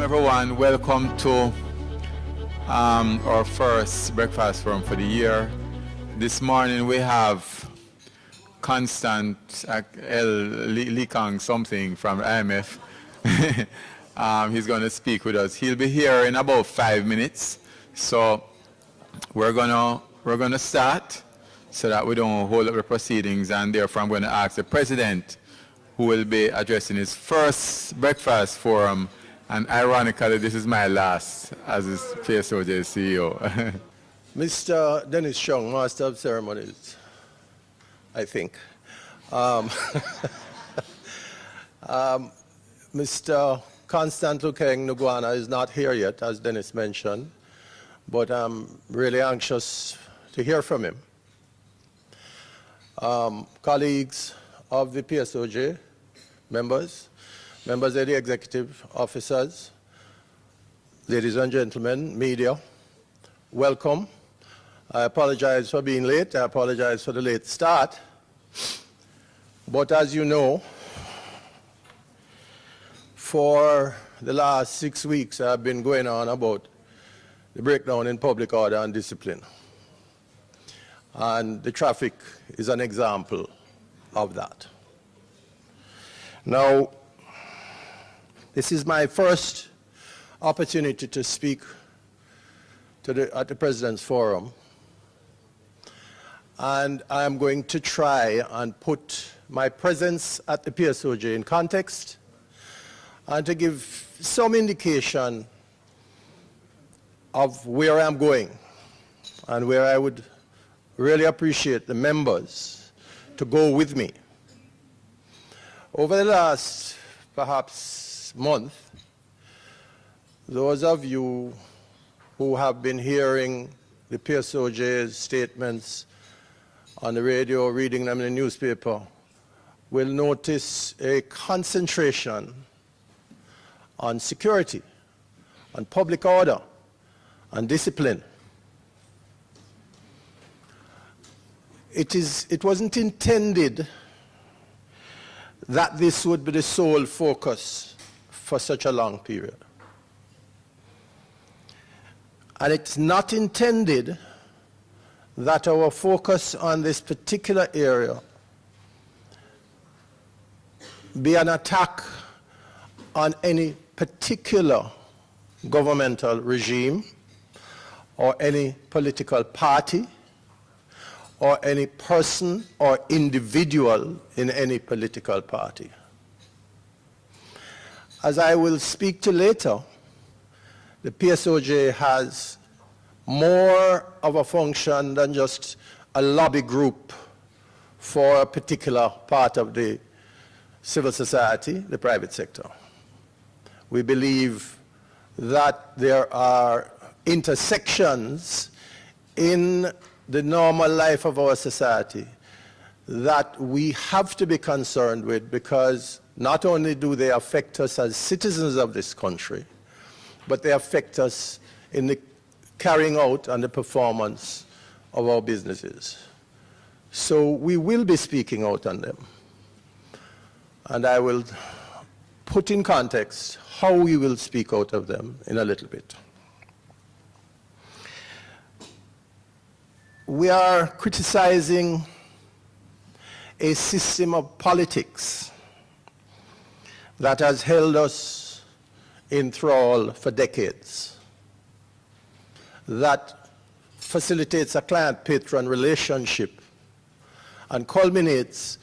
everyone. Welcome to our first breakfast forum for the year. This morning we have Constant Lonkeng something from IMF. He's going to speak with us. He'll be here in about 5 minutes. So we're gonna start so that we don't hold up the proceedings, and therefore I'm going to ask the President, who will be addressing his first breakfast forum, and ironically this is my last as his PSOJ CEO. Mr. Dennis Chung, Master of Ceremonies, I think. Mr. Constant Lonkeng Ngouana is not here yet, as Dennis mentioned, but I'm really anxious to hear from him. Colleagues of the PSOJ, members of the executive officers, ladies and gentlemen, media, welcome. I apologize for being late. I apologize for the late start. But as you know, for the last 6 weeks, I've been going on about the breakdown in public order and discipline. And the traffic is an example of that. Now, this is my first opportunity to speak at the President's Forum. And I am going to try and put my presence at the PSOJ in context and to give some indication of where I'm going and where I would really appreciate the members to go with me. Over the last, perhaps, month, those of you who have been hearing the PSOJ's statements on the radio, reading them in the newspaper, will notice a concentration on security, on public order, and discipline. It wasn't intended that this would be the sole focus for such a long period. And it's not intended that our focus on this particular area be an attack on any particular governmental regime or any political party or any person or individual in any political party. As I will speak to later, the PSOJ has more of a function than just a lobby group for a particular part of the civil society, the private sector. We believe that there are intersections in the normal life of our society that we have to be concerned with, because not only do they affect us as citizens of this country, but they affect us in the carrying out and the performance of our businesses. So we will be speaking out on them. And I will put in context how we will speak out of them in a little bit. We are criticizing a system of politics that has held us in thrall for decades, that facilitates a client-patron relationship and culminates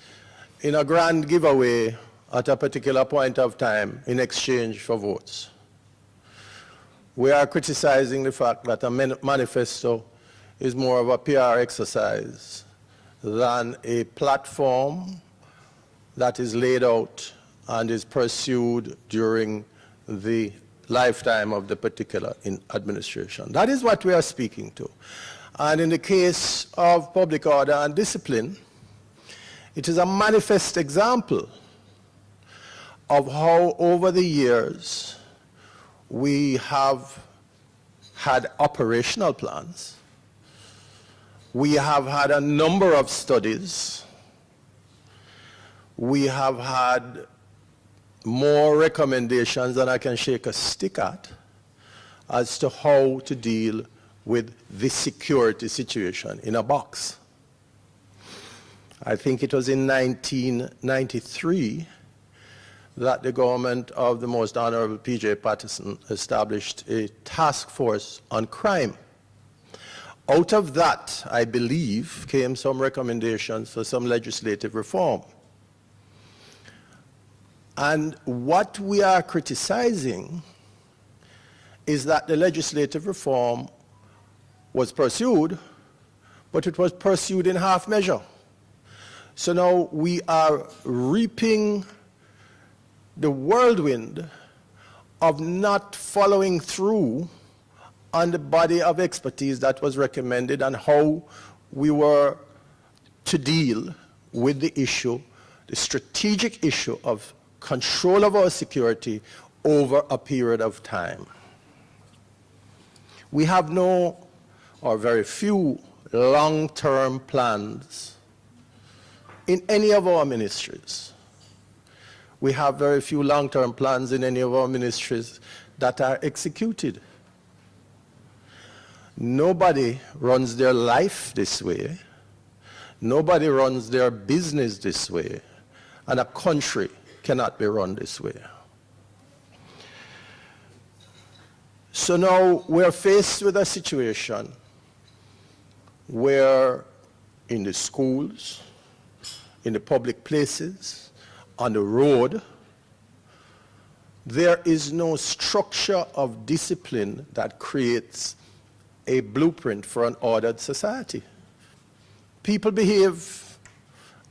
in a grand giveaway at a particular point of time in exchange for votes. We are criticizing the fact that a manifesto is more of a PR exercise than a platform that is laid out and is pursued during the lifetime of the particular administration. That is what we are speaking to. And in the case of public order and discipline, it is a manifest example of how over the years we have had operational plans. We have had a number of studies. We have had more recommendations than I can shake a stick at as to how to deal with the security situation in a box. I think it was in 1993 that the government of the Most Honorable P.J. Patterson established a task force on crime. Out of that, I believe, came some recommendations for some legislative reform. And what we are criticizing is that the legislative reform was pursued, but it was pursued in half measure. So now we are reaping the whirlwind of not following through on the body of expertise that was recommended and how we were to deal with the issue, the strategic issue of control of our security over a period of time. We have no, or very few, long-term plans in any of our ministries. We have very few long-term plans in any of our ministries that are executed. Nobody runs their life this way. Nobody runs their business this way. And a country cannot be run this way. So now we're faced with a situation where in the schools, in the public places, on the road, there is no structure of discipline that creates a blueprint for an ordered society. People behave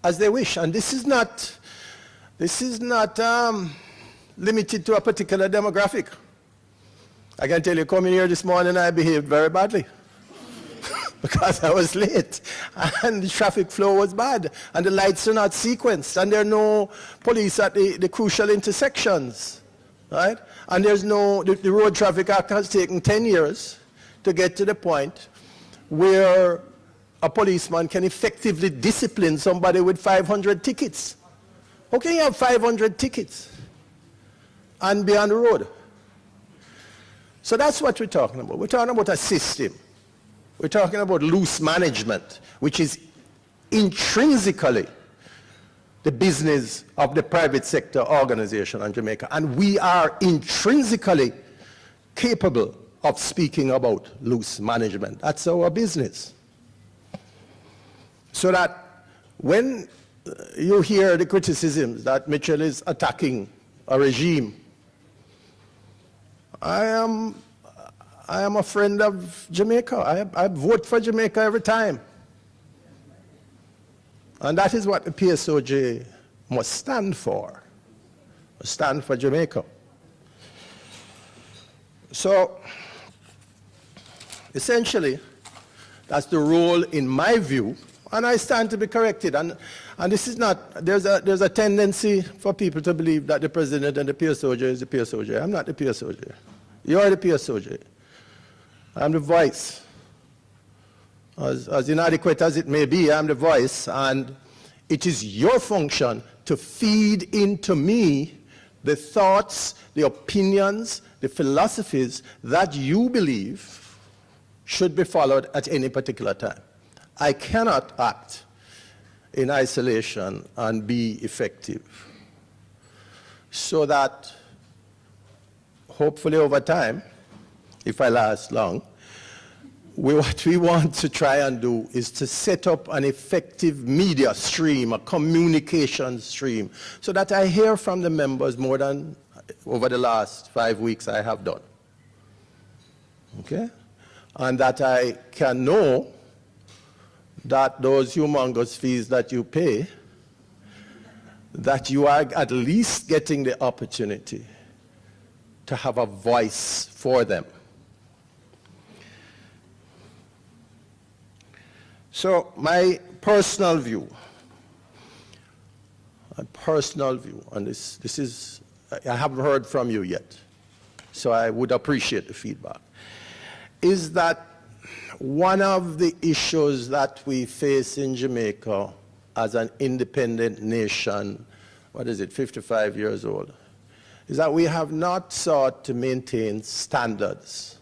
as they wish, and this is not limited to a particular demographic. I can tell you, coming here this morning, I behaved very badly because I was late, and the traffic flow was bad, and the lights are not sequenced, and there are no police at the crucial intersections, right? And there's no, the Road Traffic Act has taken 10 years to get to the point where a policeman can effectively discipline somebody with 500 tickets. How can you have 500 tickets and be on the road? So that's what we're talking about. We're talking about a system. We're talking about loose management, which is intrinsically the business of the private sector organization in Jamaica. And we are intrinsically capable of speaking about loose management. That's our business. So that when you hear the criticisms that Mitchell is attacking a regime, I am a friend of Jamaica. I vote for Jamaica every time. And that is what the PSOJ must stand for. Must stand for Jamaica. So, essentially, that's the role in my view, and I stand to be corrected. And this is not, there's a tendency for people to believe that the president and the PSOJ is the PSOJ. I'm not the PSOJ. You're the PSOJ. I'm the voice. As inadequate as it may be, I'm the voice, and it is your function to feed into me the thoughts, the opinions, the philosophies that you believe should be followed at any particular time. I cannot act in isolation and be effective. So that hopefully over time, if I last long, what we want to try and do is to set up an effective media stream, a communication stream, so that I hear from the members more than over the last 5 weeks I have done. Okay? And that I can know that those humongous fees that you pay, that you are at least getting the opportunity to have a voice for them. So my personal view, and this is, I haven't heard from you yet, so I would appreciate the feedback, is that one of the issues that we face in Jamaica as an independent nation, 55 years old, is that we have not sought to maintain standards.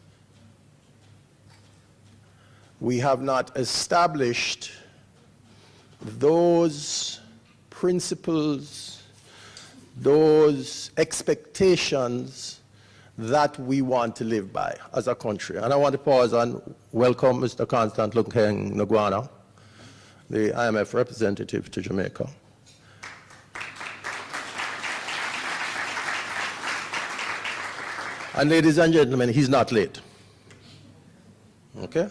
We have not established those principles, those expectations that we want to live by as a country. And I want to pause and welcome Mr. Constant Lonkeng Ngouana, the IMF representative to Jamaica. And ladies and gentlemen, he's not late. Okay?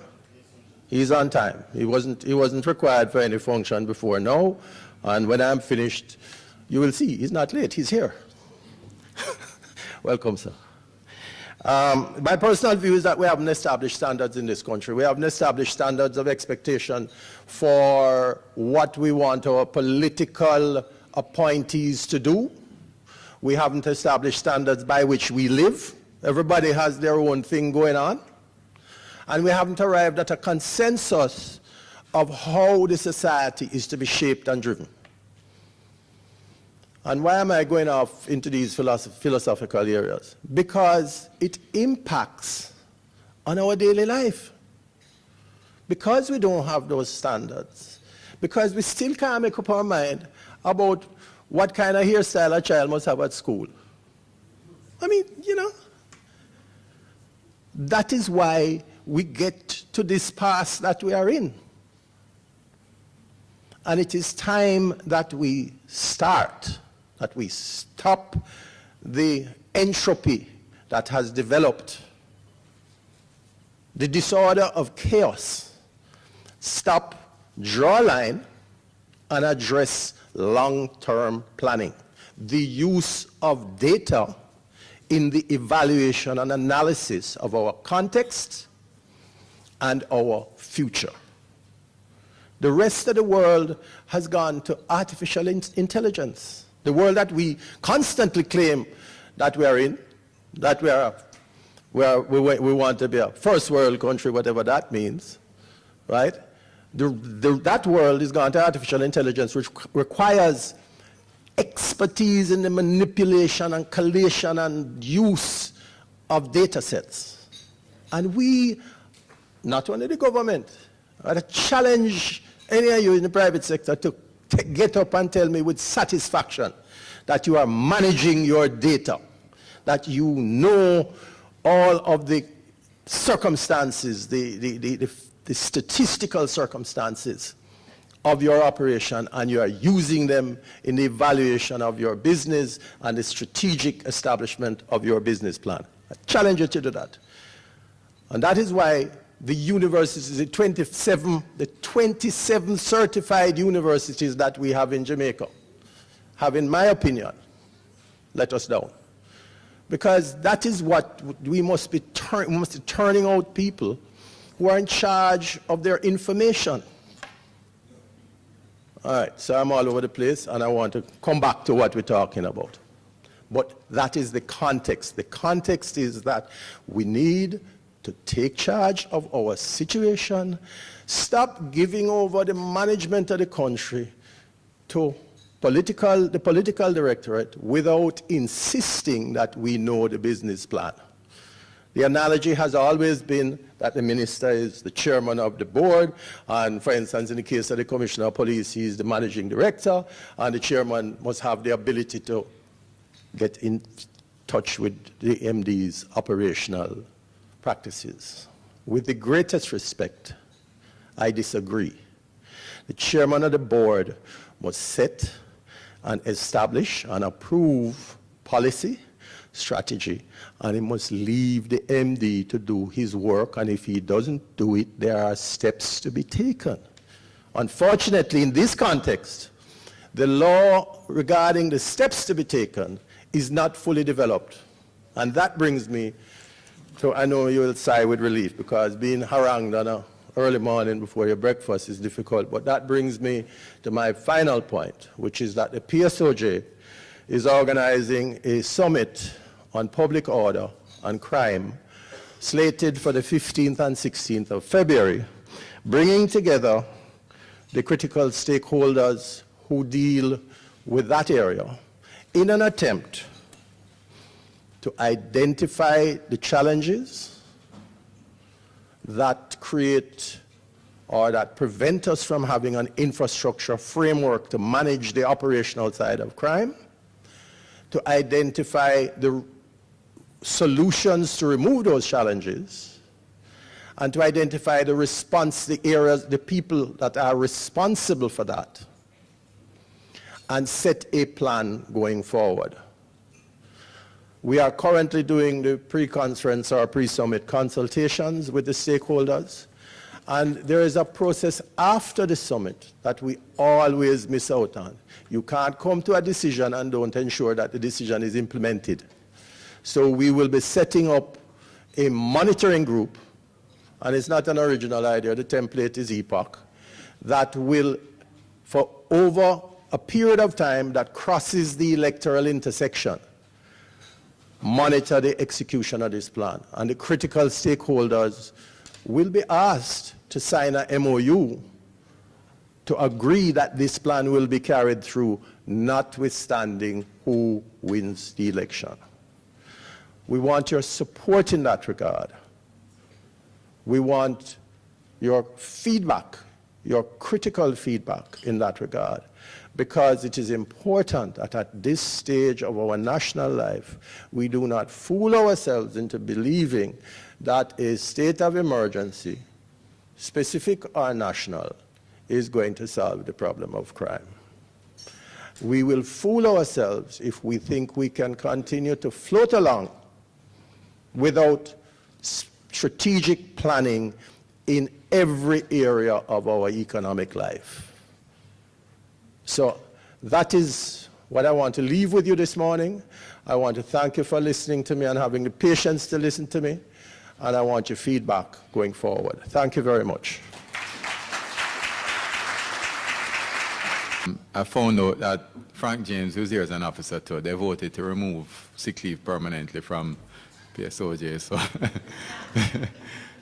He's on time. He wasn't required for any function before now. And when I'm finished, you will see he's not late. He's here. Welcome, sir. My personal view is that we haven't established standards in this country. We haven't established standards of expectation for what we want our political appointees to do. We haven't established standards by which we live. Everybody has their own thing going on. And we haven't arrived at a consensus of how the society is to be shaped and driven. And why am I going off into these philosophical areas? Because it impacts on our daily life. Because we don't have those standards. Because we still can't make up our mind about what kind of hairstyle a child must have at school. I mean, you know, that is why we get to this pass that we are in. And it is time that we start, that we stop the entropy that has developed, the disorder of chaos. Stop, draw a line, and address long-term planning. The use of data in the evaluation and analysis of our context and our future. The rest of the world has gone to artificial intelligence. The world that we constantly claim that we are in, that we want to be a first world country, whatever that means, right? That world is gone to artificial intelligence, which requires expertise in the manipulation and collation and use of data sets. And we, not only the government, I challenge any of you in the private sector to get up and tell me with satisfaction that you are managing your data, that you know all of the circumstances, the statistical circumstances of your operation, and you are using them in the evaluation of your business and the strategic establishment of your business plan. I challenge you to do that. And that is why the universities, the 27 certified universities that we have in Jamaica, have, in my opinion, let us down. Because that is what we must be turning out people who are in charge of their information. All right, so I'm all over the place, and I want to come back to what we're talking about. But that is the context. The context is that we need to take charge of our situation, stop giving over the management of the country to the political directorate without insisting that we know the business plan. The analogy has always been that the minister is the chairman of the board, and for instance, in the case of the commissioner of police, he is the managing director, and the chairman must have the ability to get in touch with the MD's operational practices. With the greatest respect, I disagree. The chairman of the board must set and establish and approve policy, strategy, and he must leave the MD to do his work, and if he doesn't do it, there are steps to be taken. Unfortunately, in this context, the law regarding the steps to be taken is not fully developed. And that brings me to, I know you will sigh with relief, because being harangued on an early morning before your breakfast is difficult, but that brings me to my final point, which is that the PSOJ is organizing a summit on public order and crime slated for the 15th and 16th of February, bringing together the critical stakeholders who deal with that area in an attempt to identify the challenges that create or that prevent us from having an infrastructure framework to manage the operational side of crime, to identify the solutions to remove those challenges, and to identify the response, the areas, the people that are responsible for that, and set a plan going forward. We are currently doing the pre-conference or pre-summit consultations with the stakeholders, and there is a process after the summit that we always miss out on. You can't come to a decision and don't ensure that the decision is implemented. So we will be setting up a monitoring group, and it's not an original idea, the template is EPOC, that will, for over a period of time that crosses the electoral intersection, monitor the execution of this plan. And the critical stakeholders will be asked to sign a MOU to agree that this plan will be carried through, notwithstanding who wins the election. We want your support in that regard. We want your feedback, your critical feedback in that regard, because it is important that at this stage of our national life, we do not fool ourselves into believing that a state of emergency, specific or national, is going to solve the problem of crime. We will fool ourselves if we think we can continue to float along without strategic planning in every area of our economic life. So that is what I want to leave with you this morning. I want to thank you for listening to me and having the patience to listen to me. And I want your feedback going forward. Thank you very much. I found out that Frank James, who's here as an officer too, they voted to remove sick leave permanently from PSOJ.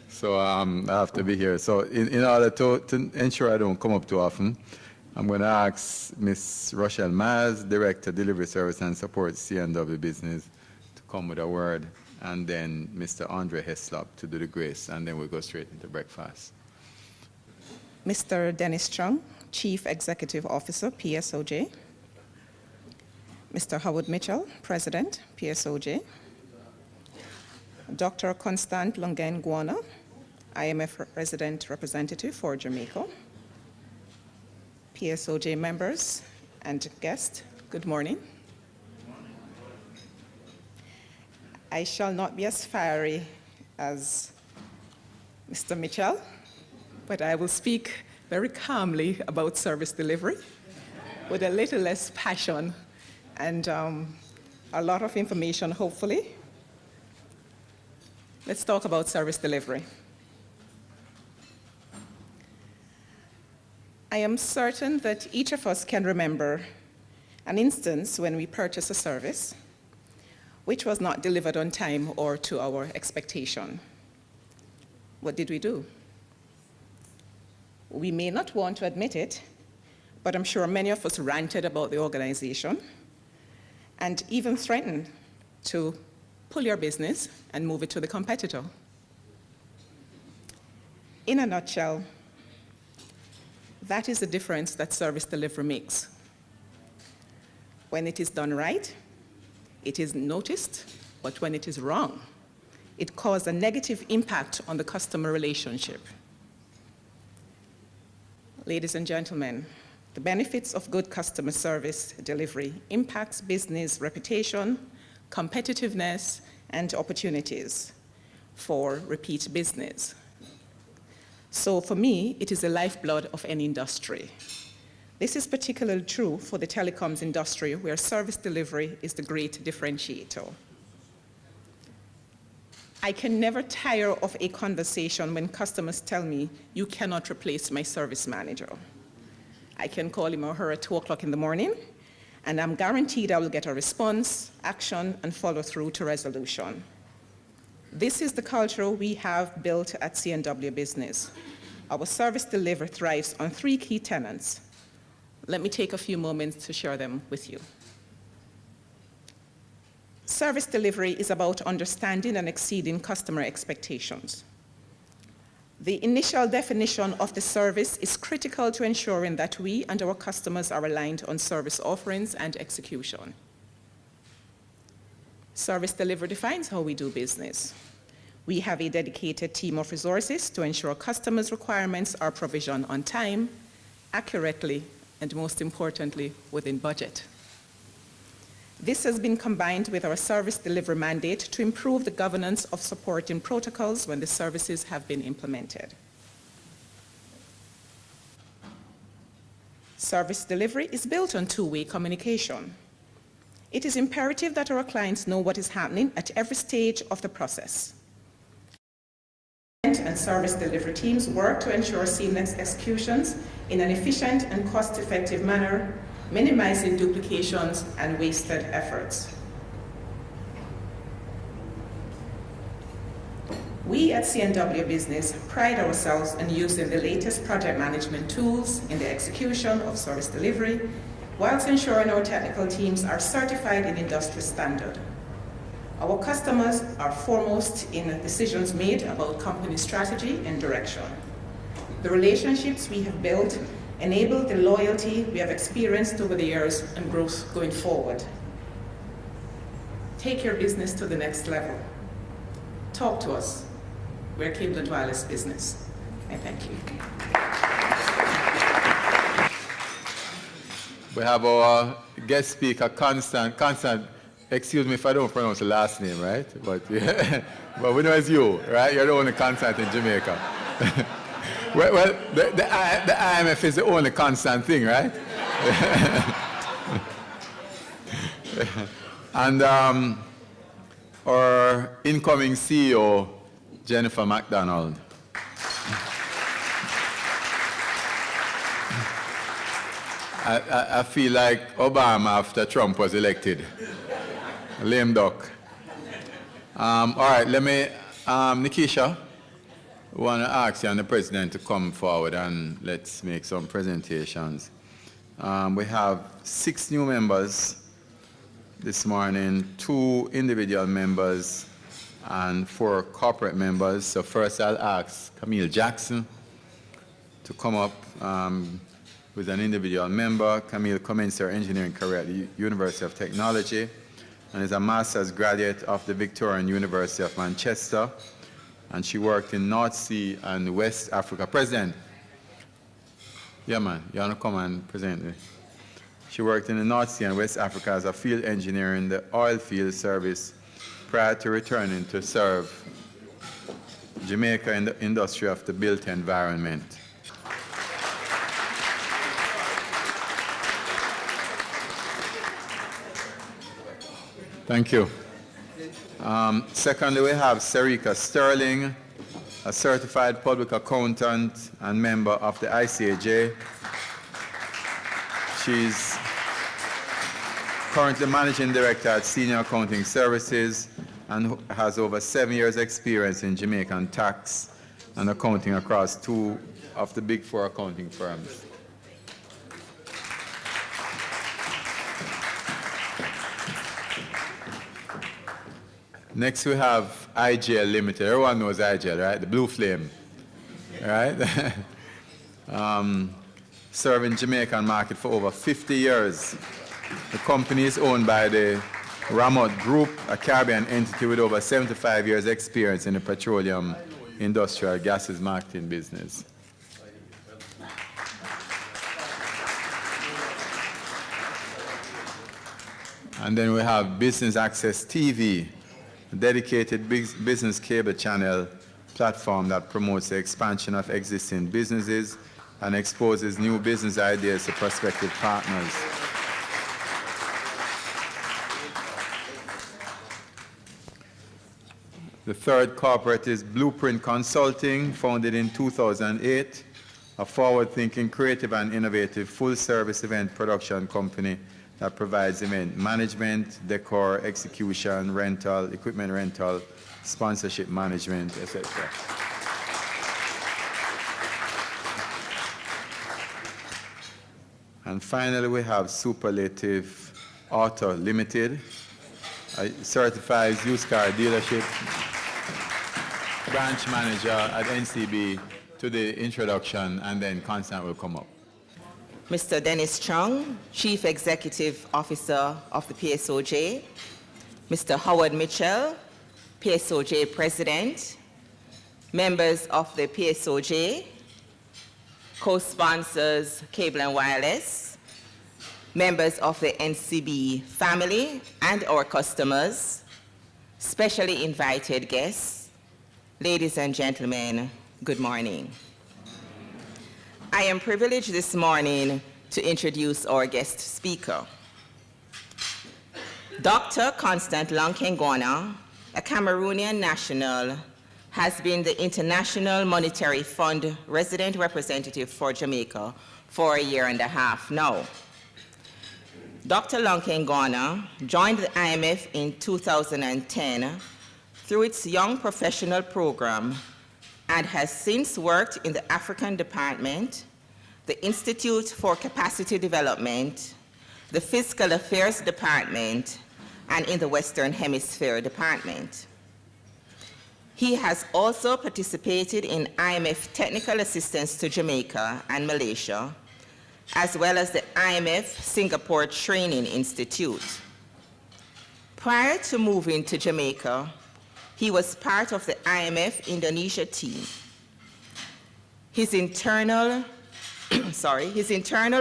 So, I have to be here. So in order to ensure I don't come up too often, I'm going to ask Ms. Rochelle Maz, Director, Delivery Service and Support, CNW Business, to come with a word, and then Mr. Andre Heslop to do the grace, and then we'll go straight into breakfast. Mr. Dennis Chung, Chief Executive Officer, PSOJ. Mr. Howard Mitchell, President, PSOJ. Dr. Constant Lonkeng Ngouana, IMF Resident Representative for Jamaica. PSOJ members and guests, good morning. I shall not be as fiery as Mr. Mitchell, but I will speak very calmly about service delivery with a little less passion and a lot of information, hopefully. Let's talk about service delivery. I am certain that each of us can remember an instance when we purchased a service which was not delivered on time or to our expectation. What did we do? We may not want to admit it, but I'm sure many of us ranted about the organization and even threatened to pull your business and move it to the competitor. In a nutshell, that is the difference that service delivery makes. When it is done right, it is noticed, but when it is wrong, it causes a negative impact on the customer relationship. Ladies and gentlemen, the benefits of good customer service delivery impacts business reputation, competitiveness, and opportunities for repeat business. So for me, it is the lifeblood of any industry. This is particularly true for the telecoms industry, where service delivery is the great differentiator. I can never tire of a conversation when customers tell me, you cannot replace my service manager. I can call him or her at 2 o'clock in the morning, and I'm guaranteed I will get a response, action, and follow through to resolution. This is the culture we have built at CNW Business. Our service delivery thrives on 3 key tenets. Let me take a few moments to share them with you. Service delivery is about understanding and exceeding customer expectations. The initial definition of the service is critical to ensuring that we and our customers are aligned on service offerings and execution. Service delivery defines how we do business. We have a dedicated team of resources to ensure customers' requirements are provisioned on time, accurately, and most importantly, within budget. This has been combined with our service delivery mandate to improve the governance of supporting protocols when the services have been implemented. Service delivery is built on two-way communication. It is imperative that our clients know what is happening at every stage of the process. And service delivery teams work to ensure seamless executions in an efficient and cost-effective manner, minimizing duplications and wasted efforts. We at C&W Business pride ourselves in using the latest project management tools in the execution of service delivery, whilst ensuring our technical teams are certified in industry standard. Our customers are foremost in decisions made about company strategy and direction. The relationships we have built enable the loyalty we have experienced over the years and growth going forward. Take your business to the next level. Talk to us. We're Cleveland Wireless Business. I thank you. We have our guest speaker, Constant, excuse me if I don't pronounce the last name, right? But, yeah, but we know it's you, right? You're the only Constant in Jamaica. Well, the IMF is the only constant thing, right? And our incoming CEO, Jennifer MacDonald. I feel like Obama after Trump was elected. Lame duck. All right, let me, Nikisha, I want to ask you and the president to come forward and let's make some presentations. We have 6 new members this morning, 2 individual members and 4 corporate members. So first I'll ask Camille Jackson to come up with an individual member. Camille commenced her engineering career at the University of Technology and is a master's graduate of the Victorian University of Manchester. And she worked in North Sea and West Africa. President, yeah man, you want to come and present me? She worked in the North Sea and West Africa as a field engineer in the oil field service prior to returning to serve Jamaica in the industry of the built environment. Thank you. Secondly, we have Sarika Sterling, a certified public accountant and member of the ICAJ. She's currently managing director at Senior Accounting Services and has over 7 years experience in Jamaican tax and accounting across 2 of the big 4 accounting firms. Next we have IGL Limited. Everyone knows IGL, right? The Blue Flame, right? Serving Jamaican market for over 50 years. The company is owned by the Ramot Group, a Caribbean entity with over 75 years experience in the petroleum, industrial, gases marketing business. And then we have Business Access TV, a dedicated business cable channel platform that promotes the expansion of existing businesses and exposes new business ideas to prospective partners. The third corporate is Blueprint Consulting, founded in 2008, a forward-thinking, creative and innovative full-service event production company that provides event management, decor, execution, rental, equipment rental, sponsorship management, etc. And finally, we have Superlative Auto Limited, certifies used car dealership branch manager at NCB to the introduction, and then Constant will come up. Mr. Dennis Chung, Chief Executive Officer of the PSOJ, Mr. Howard Mitchell, PSOJ President, members of the PSOJ, co-sponsors Cable and Wireless, members of the NCB family and our customers, specially invited guests, ladies and gentlemen, good morning. I am privileged this morning to introduce our guest speaker. Dr. Constant Lonkeng Ngouana, a Cameroonian national, has been the International Monetary Fund resident representative for Jamaica for 1.5 years now. Dr. Lonkeng Ngouana joined the IMF in 2010 through its Young Professional Program and has since worked in the African Department, the Institute for Capacity Development, the Fiscal Affairs Department, and in the Western Hemisphere Department. He has also participated in IMF technical assistance to Jamaica and Malaysia, as well as the IMF Singapore Training Institute. Prior to moving to Jamaica, he was part of the IMF Indonesia team. His internal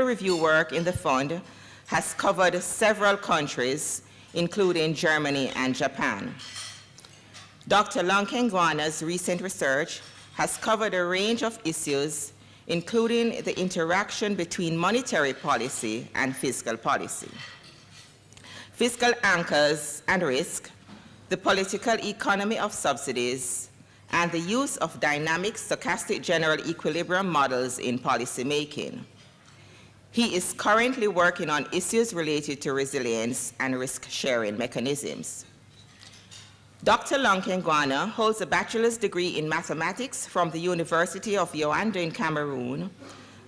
review work in the fund has covered several countries, including Germany and Japan. Dr. Lonkeng Ngouana's recent research has covered a range of issues, including the interaction between monetary policy and fiscal policy, fiscal anchors and risk, the political economy of subsidies, and the use of dynamic stochastic general equilibrium models in policymaking. He is currently working on issues related to resilience and risk-sharing mechanisms. Dr. Lonkeng Ngouana holds a bachelor's degree in mathematics from the University of Yaoundé in Cameroon,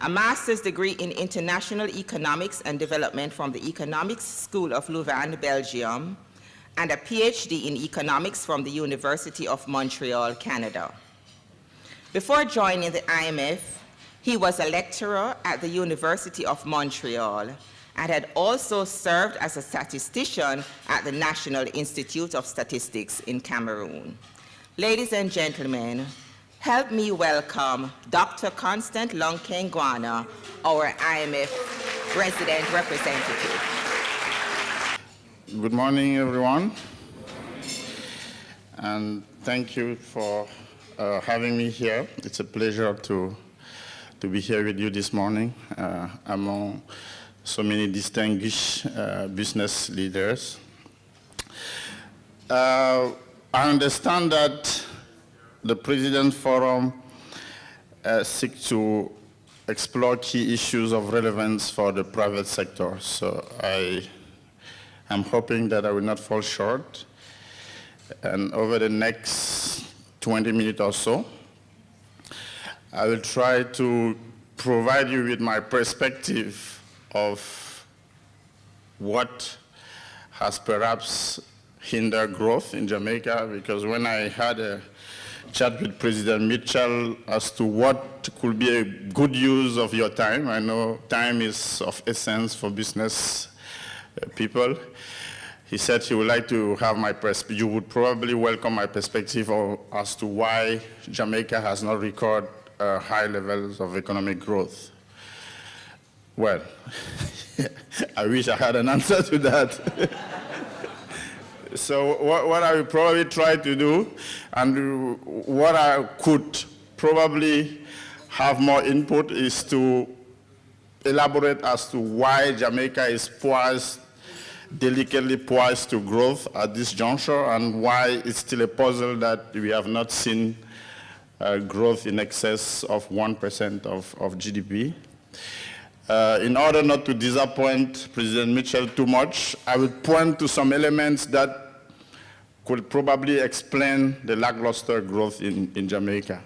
a master's degree in international economics and development from the Economics School of Louvain, Belgium, and a PhD in economics from the University of Montreal, Canada. Before joining the IMF, he was a lecturer at the University of Montreal and had also served as a statistician at the National Institute of Statistics in Cameroon. Ladies and gentlemen, help me welcome Dr. Constant Lonkeng Ngouana, our IMF resident representative. Good morning, everyone, and thank you for having me here. It's a pleasure to be here with you this morning among so many distinguished business leaders. I understand that the President's Forum seeks to explore key issues of relevance for the private sector, so I'm hoping that I will not fall short. And over the next 20 minutes or so, I will try to provide you with my perspective of what has perhaps hindered growth in Jamaica, because when I had a chat with President Mitchell as to what could be a good use of your time, I know time is of essence for business people. He said he would like to have my perspective. You would probably welcome my perspective as to why Jamaica has not recorded high levels of economic growth. Well, I wish I had an answer to that. So what I will probably try to do, and what I could probably have more input, is to elaborate as to why Jamaica is delicately poised to growth at this juncture, and why it's still a puzzle that we have not seen growth in excess of 1% of GDP. In order not to disappoint President Mitchell too much, I will point to some elements that could probably explain the lackluster growth in Jamaica.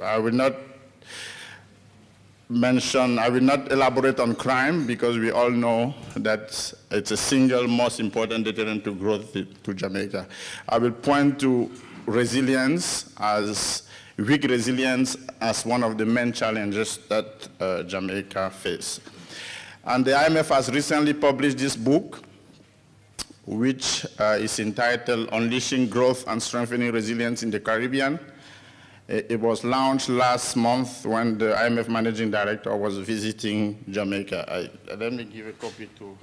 I will not mention, I will not elaborate on crime because we all know that it's a single most important deterrent to growth to Jamaica. I will point to resilience weak resilience as one of the main challenges that Jamaica faces. And the IMF has recently published this book, which is entitled Unleashing Growth and Strengthening Resilience in the Caribbean. It was launched last month when the IMF Managing Director was visiting Jamaica. Let me give a copy to.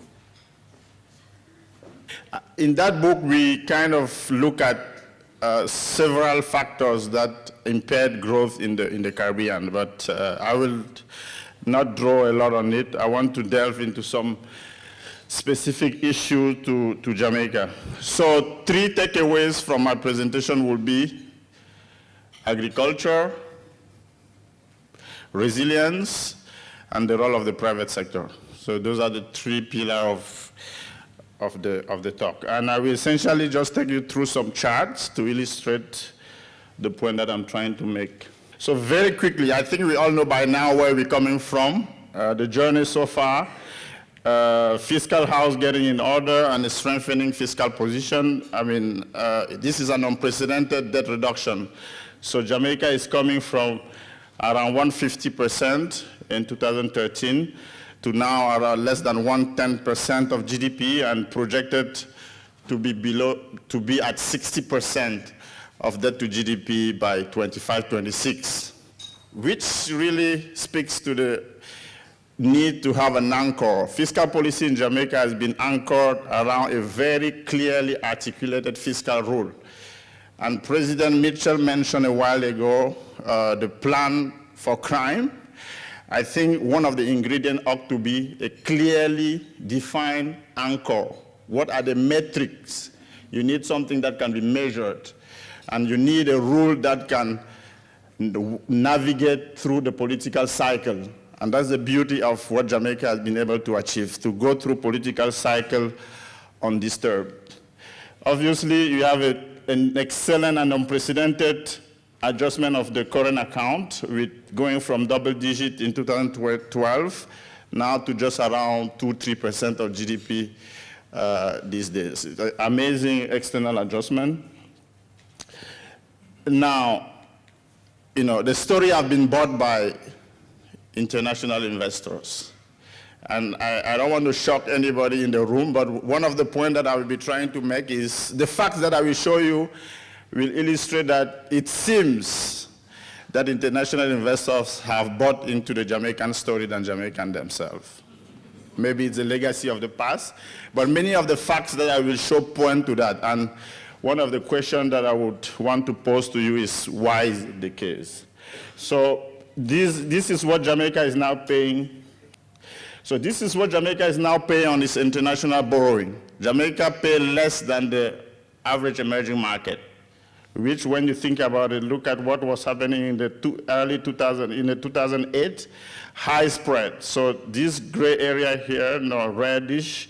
In that book, we kind of look at several factors that impaired growth in the Caribbean, but I will not draw a lot on it. I want to delve into some specific issue to Jamaica. So 3 takeaways from my presentation will be agriculture, resilience, and the role of the private sector. So those are the 3 pillars of the talk. And I will essentially just take you through some charts to illustrate the point that I'm trying to make. So very quickly, I think we all know by now where we're coming from, the journey so far, fiscal house getting in order and a strengthening fiscal position. I mean, this is an unprecedented debt reduction. So Jamaica is coming from around 150% in 2013 to now around less than 110% of GDP and projected to be at 60% of debt to GDP by 25-26, which really speaks to the need to have an anchor. Fiscal policy in Jamaica has been anchored around a very clearly articulated fiscal rule. And President Mitchell mentioned a while ago the plan for crime. I think one of the ingredients ought to be a clearly defined anchor. What are the metrics? You need something that can be measured. And you need a rule that can navigate through the political cycle. And that's the beauty of what Jamaica has been able to achieve, to go through political cycle undisturbed. Obviously, you have an excellent and unprecedented adjustment of the current account, with going from double digit in 2012 now to just around 2-3% of GDP these days. It's an amazing external adjustment. Now, the story has been bought by international investors. And I don't want to shock anybody in the room, but one of the points that I will be trying to make is the facts that I will show you will illustrate that it seems that international investors have bought into the Jamaican story than Jamaican themselves. Maybe it's a legacy of the past, but many of the facts that I will show point to that. And one of the questions that I would want to pose to you is, why is it the case? So this is what Jamaica is now paying. So this is what Jamaica is now paying on its international borrowing. Jamaica pays less than the average emerging market, which, when you think about it, look at what was happening in the early 2008, high spread. So this gray area here, reddish,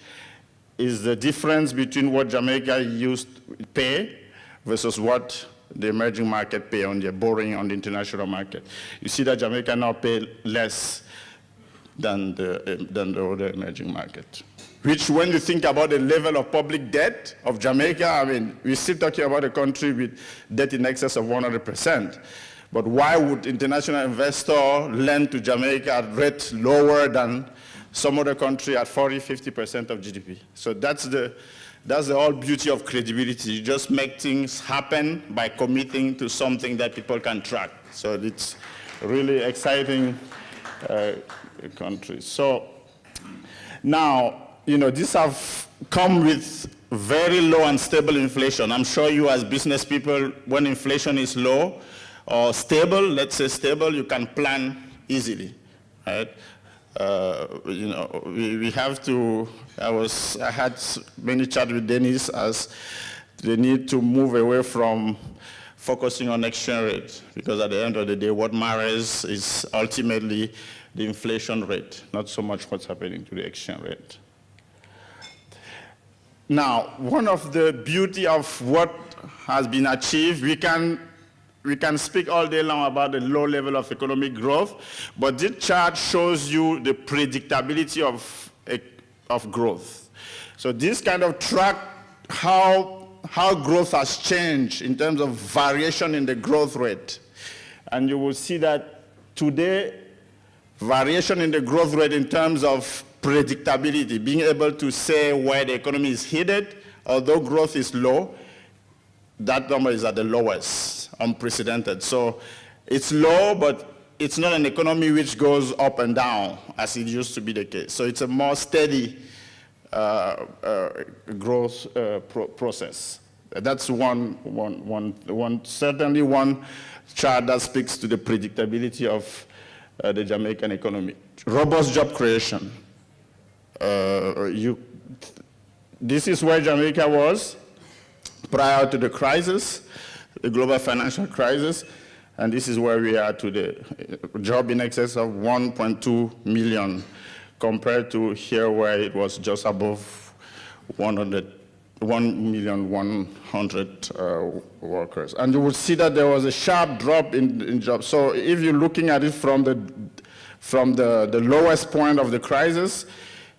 is the difference between what Jamaica used to pay versus what the emerging market pay on their borrowing on the international market. You see that Jamaica now pay less than the other emerging market. Which, when you think about the level of public debt of Jamaica, I mean, we're still talking about a country with debt in excess of 100%. But why would international investor lend to Jamaica at rate lower than some other country at 40-50% of GDP? So that's the whole beauty of credibility. You just make things happen by committing to something that people can track. So it's really exciting country. So now, these have come with very low and stable inflation. I'm sure you, as business people, when inflation is low or stable, let's say stable, you can plan easily, right? We have to, I had many chats with Dennis as the need to move away from focusing on exchange rate, because at the end of the day, what matters is ultimately the inflation rate, not so much what's happening to the exchange rate. Now, one of the beauty of what has been achieved, we can we can speak all day long about the low level of economic growth, but this chart shows you the predictability of growth. So this kind of track how growth has changed in terms of variation in the growth rate. And you will see that today, variation in the growth rate in terms of predictability, being able to say where the economy is headed, although growth is low, that number is at the lowest, unprecedented. So it's low, but it's not an economy which goes up and down as it used to be the case. So it's a more steady growth process. That's certainly one chart that speaks to the predictability of the Jamaican economy. Robust job creation. This is where Jamaica was prior to the crisis, the global financial crisis, and this is where we are today. Job in excess of 1.2 million compared to here where it was just above 1,100,000 workers. And you will see that there was a sharp drop in jobs. So if you're looking at it from the lowest point of the crisis,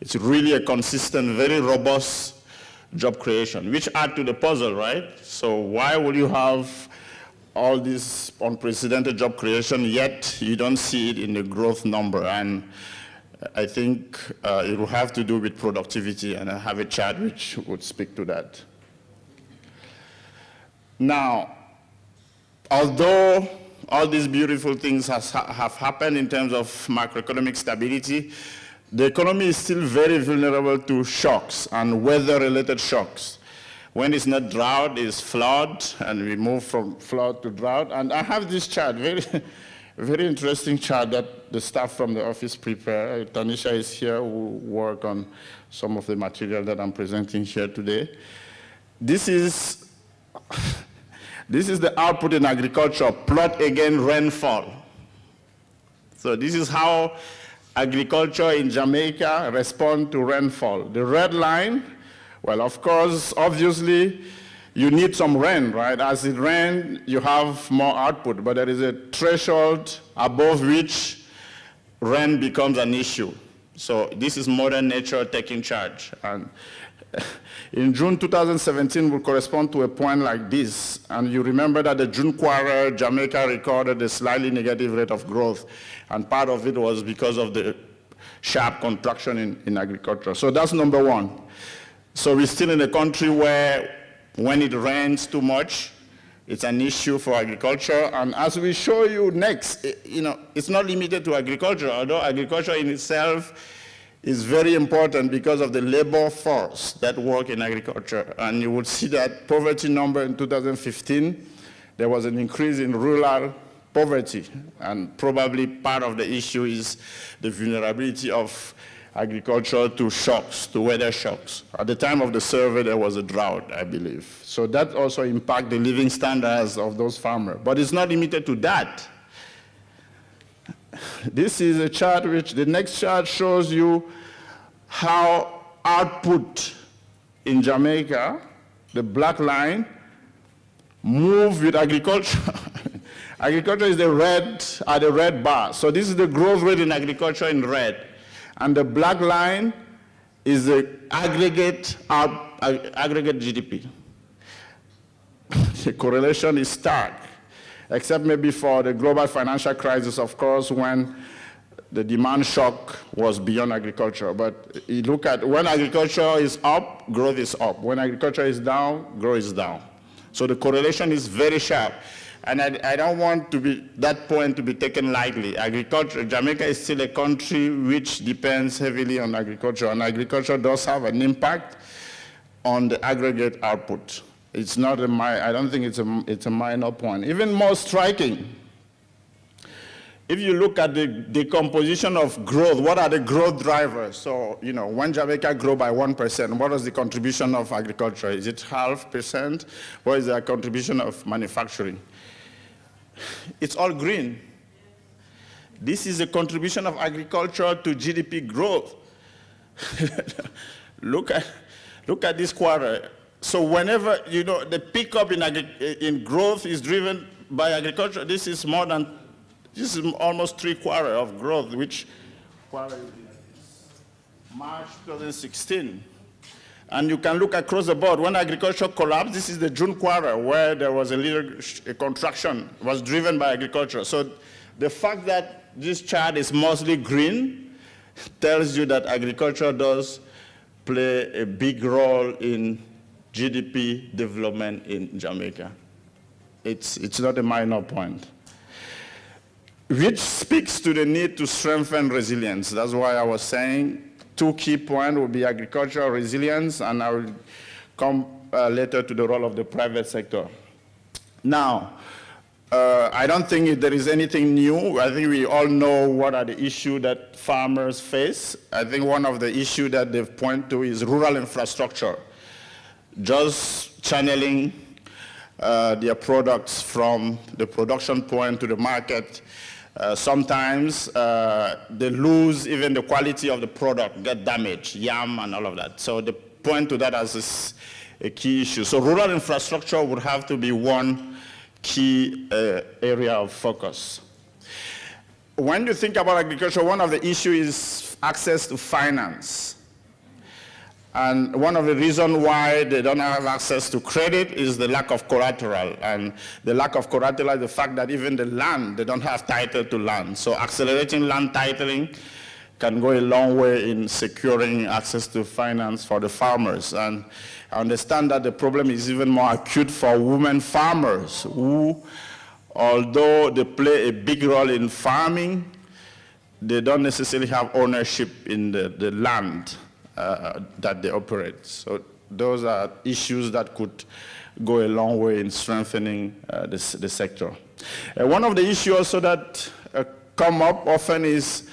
it's really a consistent, very robust job creation, which add to the puzzle, right? So why would you have all this unprecedented job creation, yet you don't see it in the growth number? And I think it will have to do with productivity, and I have a chart which would speak to that. Now, although all these beautiful things have happened in terms of macroeconomic stability, the economy is still very vulnerable to shocks and weather-related shocks. When it's not drought, it's flood, and we move from flood to drought. And I have this chart, very interesting chart that the staff from the office prepare. Tanisha is here who work on some of the material that I'm presenting here today. This is the output in agriculture, plot again rainfall. So this is how agriculture in Jamaica respond to rainfall. The red line, well, of course, obviously, you need some rain, right? As it rains, you have more output, but there is a threshold above which rain becomes an issue. So this is modern nature taking charge. And in June 2017 will correspond to a point like this. And you remember that the June quarter, Jamaica recorded a slightly negative rate of growth. And part of it was because of the sharp contraction in agriculture. So that's number one. So we're still in a country where when it rains too much, it's an issue for agriculture. And as we show you next, it's not limited to agriculture, although agriculture in itself is very important because of the labor force that work in agriculture. And you will see that poverty number in 2015, there was an increase in rural poverty. And probably part of the issue is the vulnerability of agriculture to shocks, to weather shocks. At the time of the survey, there was a drought, I believe. So that also impacts the living standards of those farmers. But it's not limited to that. This is a chart which, the next chart shows you how output in Jamaica, the black line, move with agriculture. Agriculture is the red bar. So this is the growth rate in agriculture in red. And the black line is the aggregate GDP. The correlation is stark, except maybe for the global financial crisis, of course, when the demand shock was beyond agriculture. But you look at when agriculture is up, growth is up. When agriculture is down, growth is down. So the correlation is very sharp. And I don't want that point to be taken lightly. Agriculture, Jamaica is still a country which depends heavily on agriculture, and agriculture does have an impact on the aggregate output. It's not I don't think it's a minor point. Even more striking, if you look at the decomposition of growth, what are the growth drivers? So, when Jamaica grow by 1%, what is the contribution of agriculture? Is it 0.5%? What is the contribution of manufacturing? It's all green. This is a contribution of agriculture to GDP growth. Look at this quarter. So whenever, the pickup in growth is driven by agriculture, this is almost 3/4 of growth, which quarter is March 2016. And you can look across the board. When agriculture collapsed, this is the June quarter where there was a contraction, was driven by agriculture. So the fact that this chart is mostly green tells you that agriculture does play a big role in GDP development in Jamaica. It's not a minor point. Which speaks to the need to strengthen resilience. That's why I was saying 2 key points will be agricultural resilience, and I will come later to the role of the private sector. Now, I don't think there is anything new. I think we all know what are the issues that farmers face. I think one of the issues that they've pointed to is rural infrastructure. Just channeling their products from the production point to the market. Sometimes they lose even the quality of the product, get damaged, yam and all of that. So they point to that as a key issue. So rural infrastructure would have to be one key area of focus. When you think about agriculture, one of the issues is access to finance. And one of the reasons why they don't have access to credit is the lack of collateral. And the lack of collateral is the fact that even the land, they don't have title to land. So accelerating land titling can go a long way in securing access to finance for the farmers. And I understand that the problem is even more acute for women farmers who, although they play a big role in farming, they don't necessarily have ownership in the land that they operate. So those are issues that could go a long way in strengthening the sector. One of the issues also that come up often is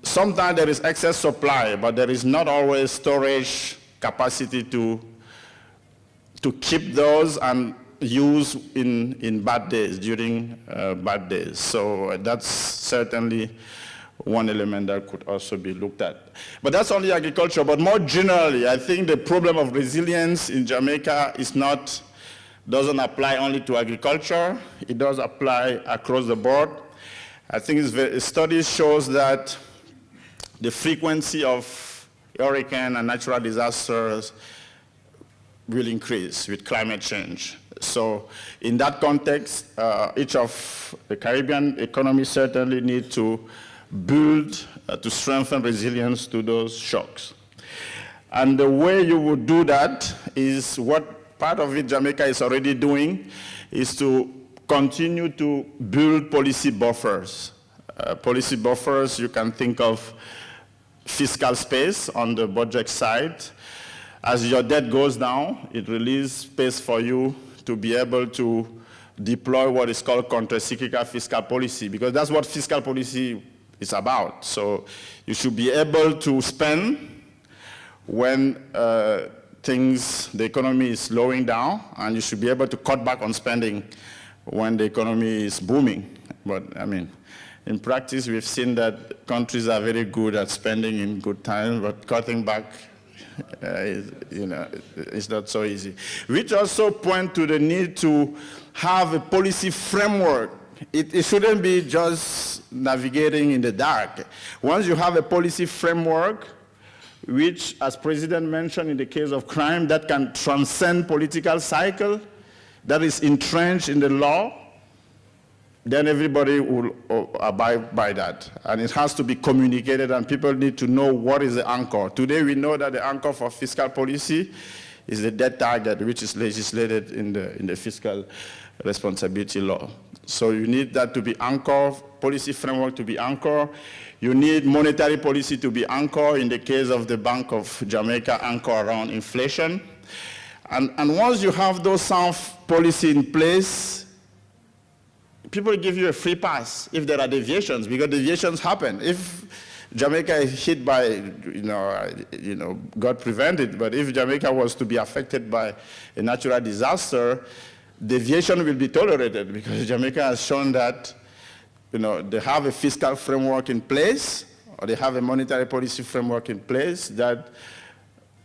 sometimes there is excess supply, but there is not always storage capacity to keep those and use in bad days, during bad days. So that's certainly one element that could also be looked at. But that's only agriculture. But more generally, I think the problem of resilience in Jamaica doesn't apply only to agriculture. It does apply across the board. I think studies shows that the frequency of hurricane and natural disasters will increase with climate change. So in that context, each of the Caribbean economies certainly need to build to strengthen resilience to those shocks. And the way you would do that is what part of it Jamaica is already doing, is to continue to build policy buffers. Policy buffers, you can think of fiscal space on the budget side. As your debt goes down, it releases space for you to be able to deploy what is called counter-cyclical fiscal policy, because that's what fiscal policy is about. So you should be able to spend when the economy is slowing down, and you should be able to cut back on spending when the economy is booming. But I mean, in practice, we've seen that countries are very good at spending in good times, but cutting back it's not so easy. Which also point to the need to have a policy framework. It shouldn't be just navigating in the dark. Once you have a policy framework, which, as President mentioned in the case of crime, that can transcend political cycle, that is entrenched in the law, then everybody will abide by that. And it has to be communicated, and people need to know what is the anchor. Today we know that the anchor for fiscal policy is the debt target, which is legislated in the fiscal responsibility law. So you need that to be anchored, policy framework to be anchored. You need monetary policy to be anchored, in the case of the Bank of Jamaica, anchored around inflation. And once you have those sound policy in place, people give you a free pass if there are deviations, because deviations happen. If Jamaica is hit by, God prevent it, but if Jamaica was to be affected by a natural disaster, deviation will be tolerated, because Jamaica has shown that, they have a fiscal framework in place, or they have a monetary policy framework in place that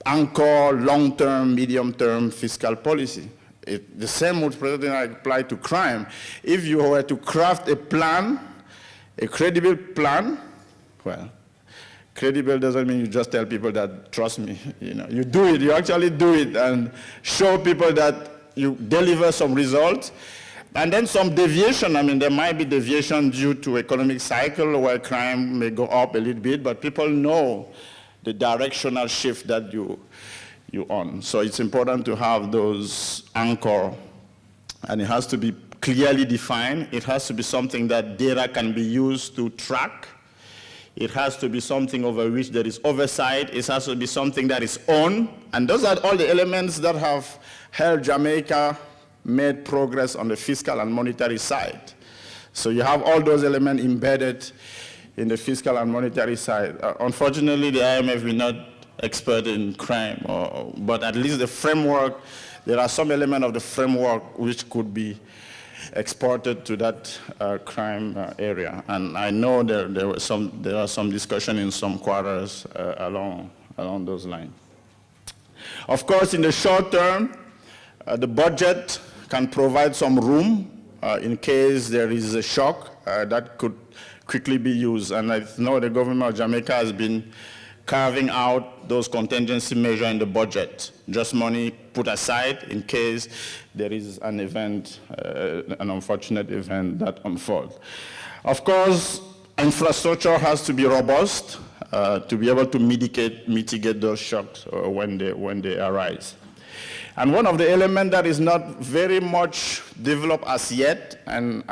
anchor long-term, medium-term fiscal policy. the same would apply to crime. If you were to craft a plan, a credible plan, well, credible doesn't mean you just tell people that, trust me, you do it, you actually do it and show people that you deliver some results. And then some deviation, I mean, there might be deviation due to economic cycle where crime may go up a little bit, but people know the directional shift that you on. So it's important to have those anchor, and it has to be clearly defined. It has to be something that data can be used to track. It has to be something over which there is oversight. It has to be something that is owned. And those are all the elements that have helped Jamaica made progress on the fiscal and monetary side. So you have all those elements embedded in the fiscal and monetary side. Unfortunately, the IMF is not expert in crime, but at least the framework, there are some elements of the framework which could be exported to that crime area. And I know there was some discussion in some quarters along those lines. Of course, in the short term, the budget can provide some room in case there is a shock that could quickly be used. And I know the government of Jamaica has been carving out those contingency measures in the budget, just money put aside in case there is an event, an unfortunate event that unfolds. Of course, infrastructure has to be robust to be able to mitigate those shocks when they arise. And one of the elements that is not very much developed as yet, and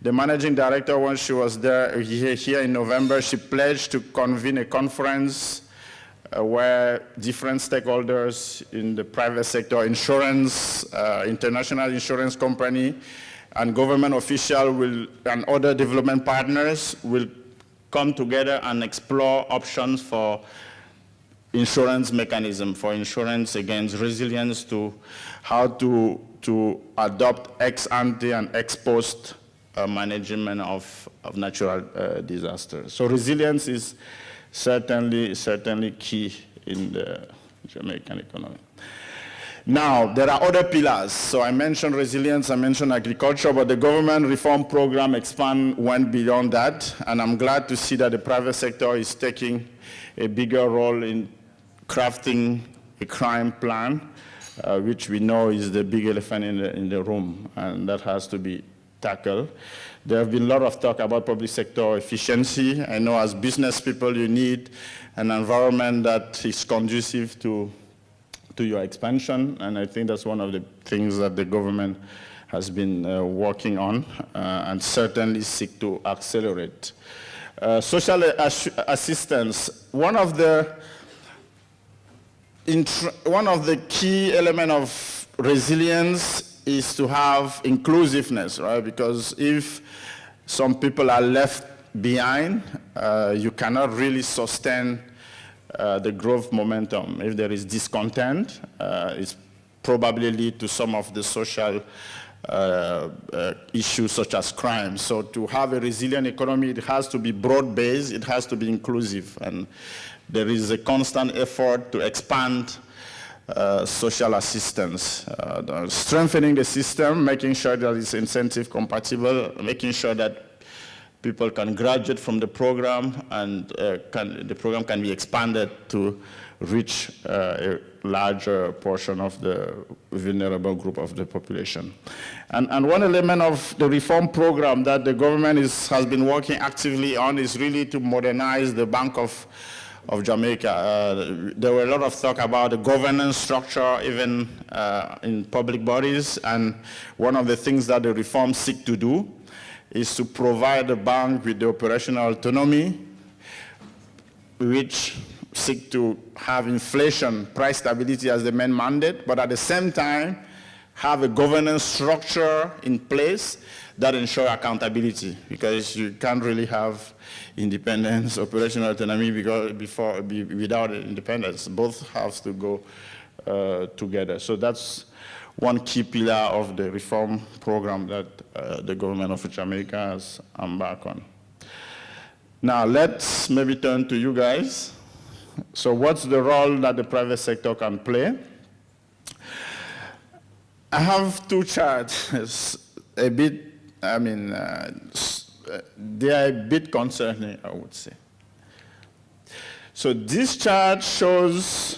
the managing director, when she was there here in November, she pledged to convene a conference where different stakeholders in the private sector, insurance, international insurance company, and government officials and other development partners will come together and explore options for insurance mechanism, for insurance against resilience, to how to adopt ex ante and ex post management of natural disasters. So resilience is certainly key in the Jamaican economy. Now, there are other pillars. So I mentioned resilience, I mentioned agriculture, but the government reform program went beyond that, and I'm glad to see that the private sector is taking a bigger role in crafting a crime plan, which we know is the big elephant in the room, and that has to be tackled. There have been a lot of talk about public sector efficiency. I know as business people you need an environment that is conducive to your expansion, and I think that's one of the things that the government has been working on and certainly seek to accelerate. Social assistance, one of the key elements of resilience is to have inclusiveness, right? Because if some people are left behind, you cannot really sustain the growth momentum. If there is discontent, it's probably lead to some of the social issues such as crime. So to have a resilient economy, it has to be broad-based, it has to be inclusive, and there is a constant effort to expand social assistance, strengthening the system, making sure that it's incentive compatible, making sure that people can graduate from the program, and the program can be expanded to reach a larger portion of the vulnerable group of the population. And one element of the reform program that the government has been working actively on is really to modernize the Bank of Jamaica. There were a lot of talk about the governance structure, even in public bodies, and one of the things that the reform seek to do is to provide the bank with the operational autonomy, which seek to have inflation, price stability as the main mandate, but at the same time have a governance structure in place that ensure accountability, because you can't really have independence, operational autonomy without independence. Both have to go together. So that's one key pillar of the reform program that the government of Jamaica has embarked on. Now let's maybe turn to you guys. So what's the role that the private sector can play? I have two charts, a bit, they are a bit concerning, I would say. So this chart shows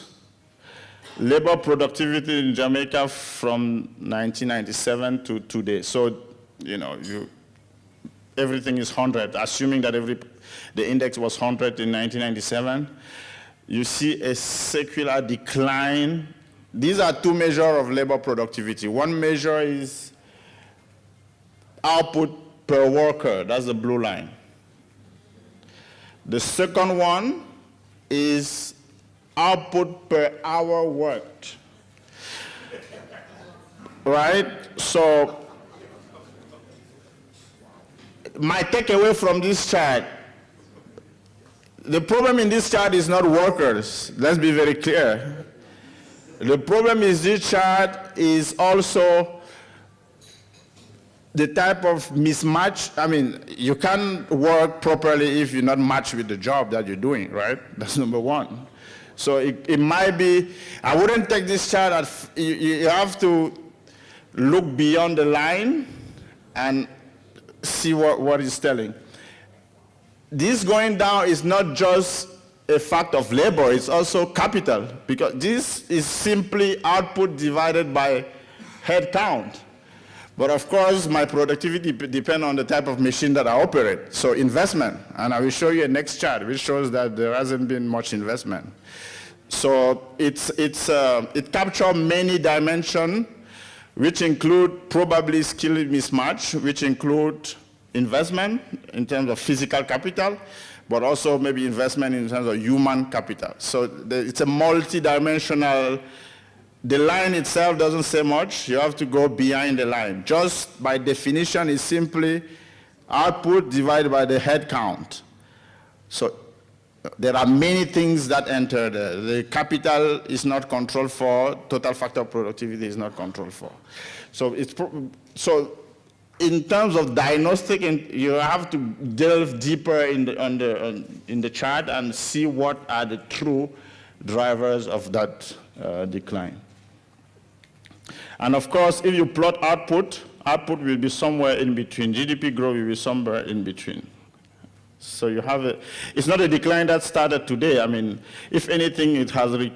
labor productivity in Jamaica from 1997 to today. So, everything is 100, assuming that the index was 100 in 1997. You see a secular decline. These are two measures of labor productivity. One measure is output per worker, that's the blue line. The second one is output per hour worked, right? So my takeaway from this chart, the problem in this chart is not workers. Let's be very clear. The problem is this chart is also the type of mismatch. You can't work properly if you're not matched with the job that you're doing, right? That's number one. So it might be, I wouldn't take this chart as, you have to look beyond the line and see what it's telling. This going down is not just a fact of labor, it's also capital, because this is simply output divided by head count. But of course, my productivity depends on the type of machine that I operate. So investment, and I will show you a next chart, which shows that there hasn't been much investment. So it captures many dimensions, which include probably skill mismatch, which include investment in terms of physical capital, but also maybe investment in terms of human capital. So it's a multi-dimensional. The line itself doesn't say much. You have to go behind the line. Just by definition, it's simply output divided by the head count. So there are many things that enter there. The capital is not controlled for. Total factor of productivity is not controlled for. So in terms of diagnostic, you have to delve deeper in the chart and see what are the true drivers of that decline. And of course, if you plot output will be somewhere in between. GDP growth will be somewhere in between. So you have it's not a decline that started today. If anything, it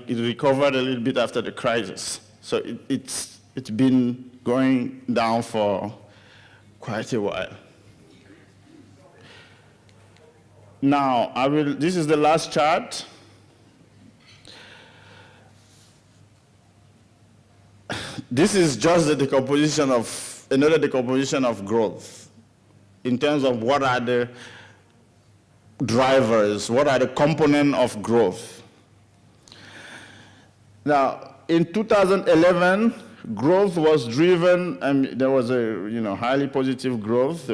recovered a little bit after the crisis. So it's been going down for quite a while. Now, this is the last chart. This is just another decomposition of growth in terms of what are the drivers, what are the components of growth. Now, in 2011, growth was driven, and there was a highly positive growth,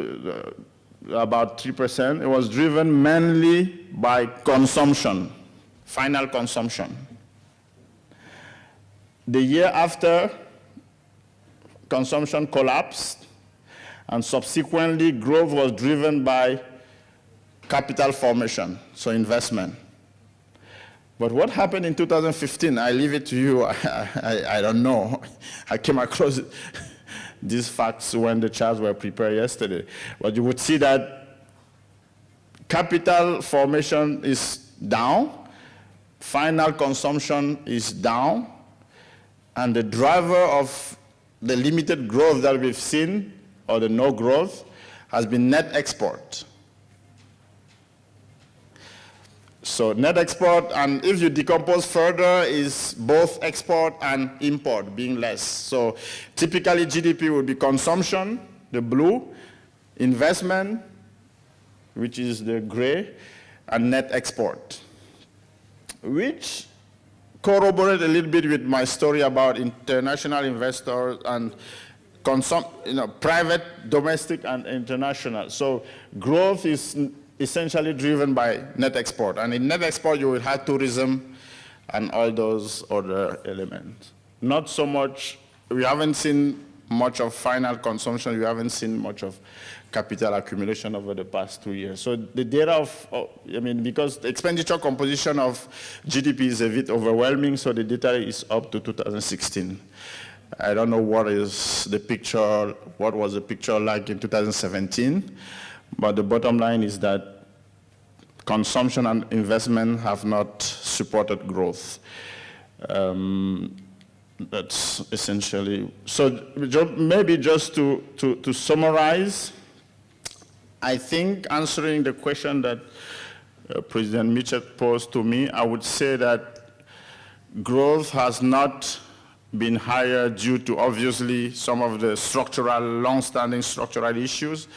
about 3%. It was driven mainly by consumption, final consumption. The year after, consumption collapsed, and subsequently growth was driven by capital formation, so investment. But what happened in 2015, I leave it to you, I don't know. I came across these facts when the charts were prepared yesterday. But you would see that capital formation is down, final consumption is down, and the driver of the limited growth that we've seen, or the no growth, has been net export. So net export, and if you decompose further, is both export and import being less. So typically GDP would be consumption, the blue, investment, which is the gray, and net export, which corroborate a little bit with my story about international investors and private, domestic, and international. So growth is essentially driven by net export. And in net export, you will have tourism and all those other elements. Not so much, we haven't seen much of final consumption, we haven't seen much of capital accumulation over the past 2 years. So the data because the expenditure composition of GDP is a bit overwhelming, so the data is up to 2016. I don't know what is the picture, what was the picture like in 2017, but the bottom line is that consumption and investment have not supported growth. That's essentially, so maybe just to summarize, I think answering the question that President Mitchell posed to me, I would say that growth has not been higher due to obviously some of the structural, long-standing structural issues,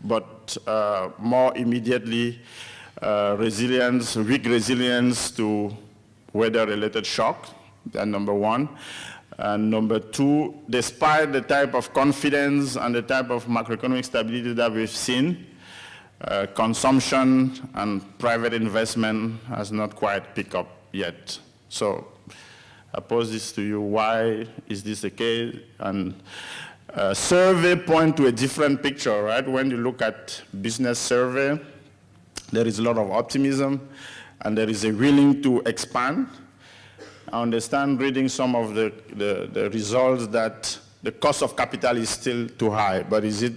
but more immediately resilience, weak resilience to weather-related shock, that's number one. And number two, despite the type of confidence and the type of macroeconomic stability that we've seen, consumption and private investment has not quite picked up yet. So I pose this to you, why is this the case? And survey point to a different picture, right? When you look at business survey, there is a lot of optimism and there is a willing to expand. I understand reading some of the results that the cost of capital is still too high, but is it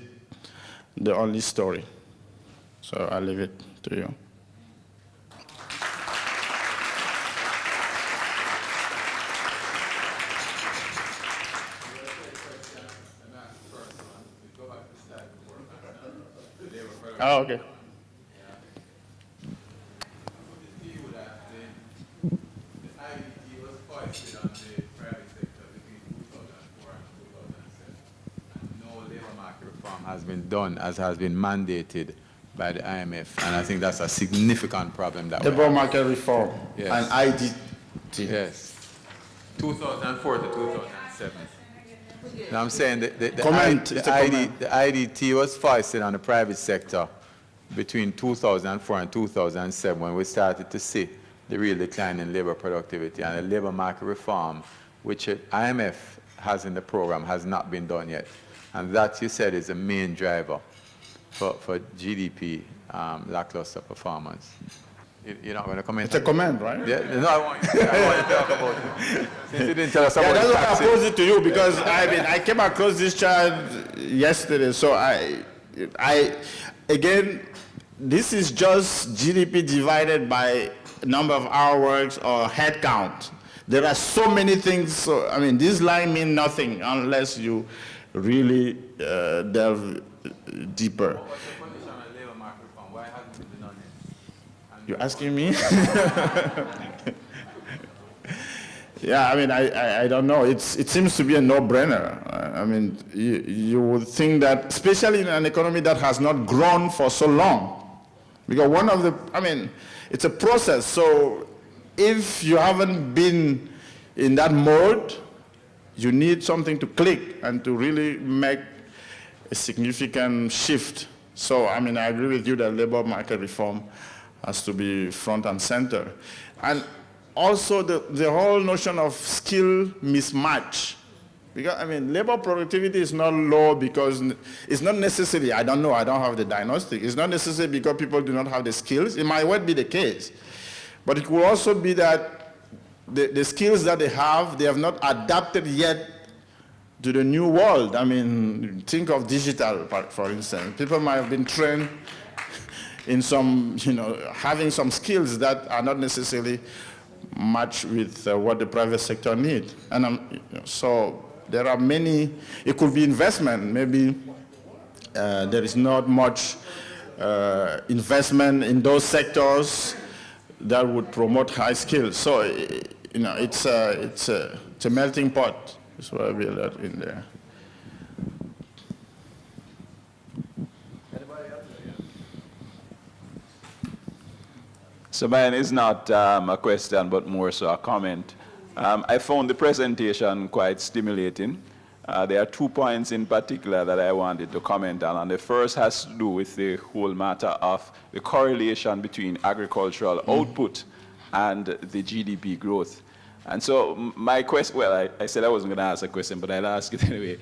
the only story? So I'll leave it to you. Oh, okay. Has been done as has been mandated by the IMF, and I think that's a significant problem. That Labor market reform, yes. And IDT. Yes, 2004 to 2007. Now I'm saying the IDT was foisted on the private sector between 2004 and 2007 when we started to see the real decline in labor productivity, and the labor market reform, which IMF has in the program, has not been done yet. And that, you said, is the main driver for GDP lackluster performance. You're not going to comment? It's a comment, right? Yeah, no, I want you to talk about it. Since you didn't tell us about that's the why I taxes. posed it to you, because I came across this chart yesterday. So again, this is just GDP divided by number of hour works or head count. There are so many things. So, I mean, this line means nothing unless you really delve deeper. What's the position on labor market reform? Why hasn't it been done yet? You're asking me? Yeah, I mean, I don't know. It seems to be a no-brainer. I mean, you would think that, especially in an economy that has not grown for so long, because it's a process. So if you haven't been in that mode, you need something to click and to really make a significant shift. So, I mean, I agree with you that labor market reform has to be front and center. And also the whole notion of skill mismatch. Because, I mean, labor productivity is not low because it's not necessarily, I don't know, I don't have the diagnostic. It's not necessarily because people do not have the skills. It might well be the case. But it could also be that the skills that they have not adapted yet to the new world. I mean, think of digital, for instance. People might have been trained in some, having some skills that are not necessarily match with what the private sector needs. And so there are many, it could be investment. Maybe there is not much investment in those sectors that would promote high skills. So, it's a melting pot. That's why we let in there. So mine is not a question, but more so a comment. I found the presentation quite stimulating. There are 2 points in particular that I wanted to comment on. And the first has to do with the whole matter of the correlation between agricultural output and the GDP growth. And so my question, well, I said I wasn't going to ask a question, but I'll ask it anyway.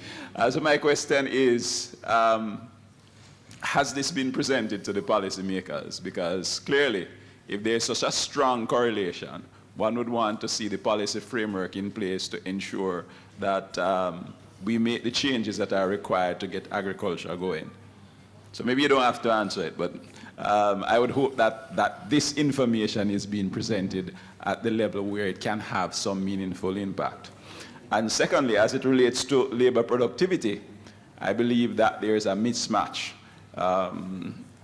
So my question is, has this been presented to the policymakers? Because clearly, if there's such a strong correlation, one would want to see the policy framework in place to ensure that we make the changes that are required to get agriculture going. So maybe you don't have to answer it, but I would hope that this information is being presented at the level where it can have some meaningful impact. And secondly, as it relates to labor productivity, I believe that there is a mismatch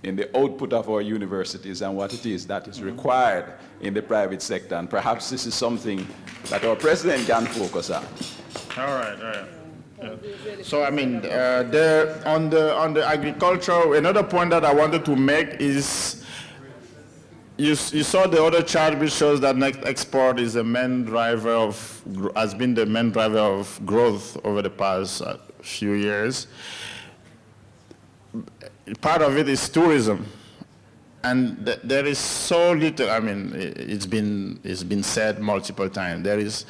in the output of our universities and what it is that is required in the private sector. And perhaps this is something that our president can focus on. All right. So, I mean, on the agriculture, another point that I wanted to make is you saw the other chart which shows that net export is the main driver of, has been the main driver of growth over the past few years. Part of it is tourism. And there is so little, I mean, it's been said multiple times, there is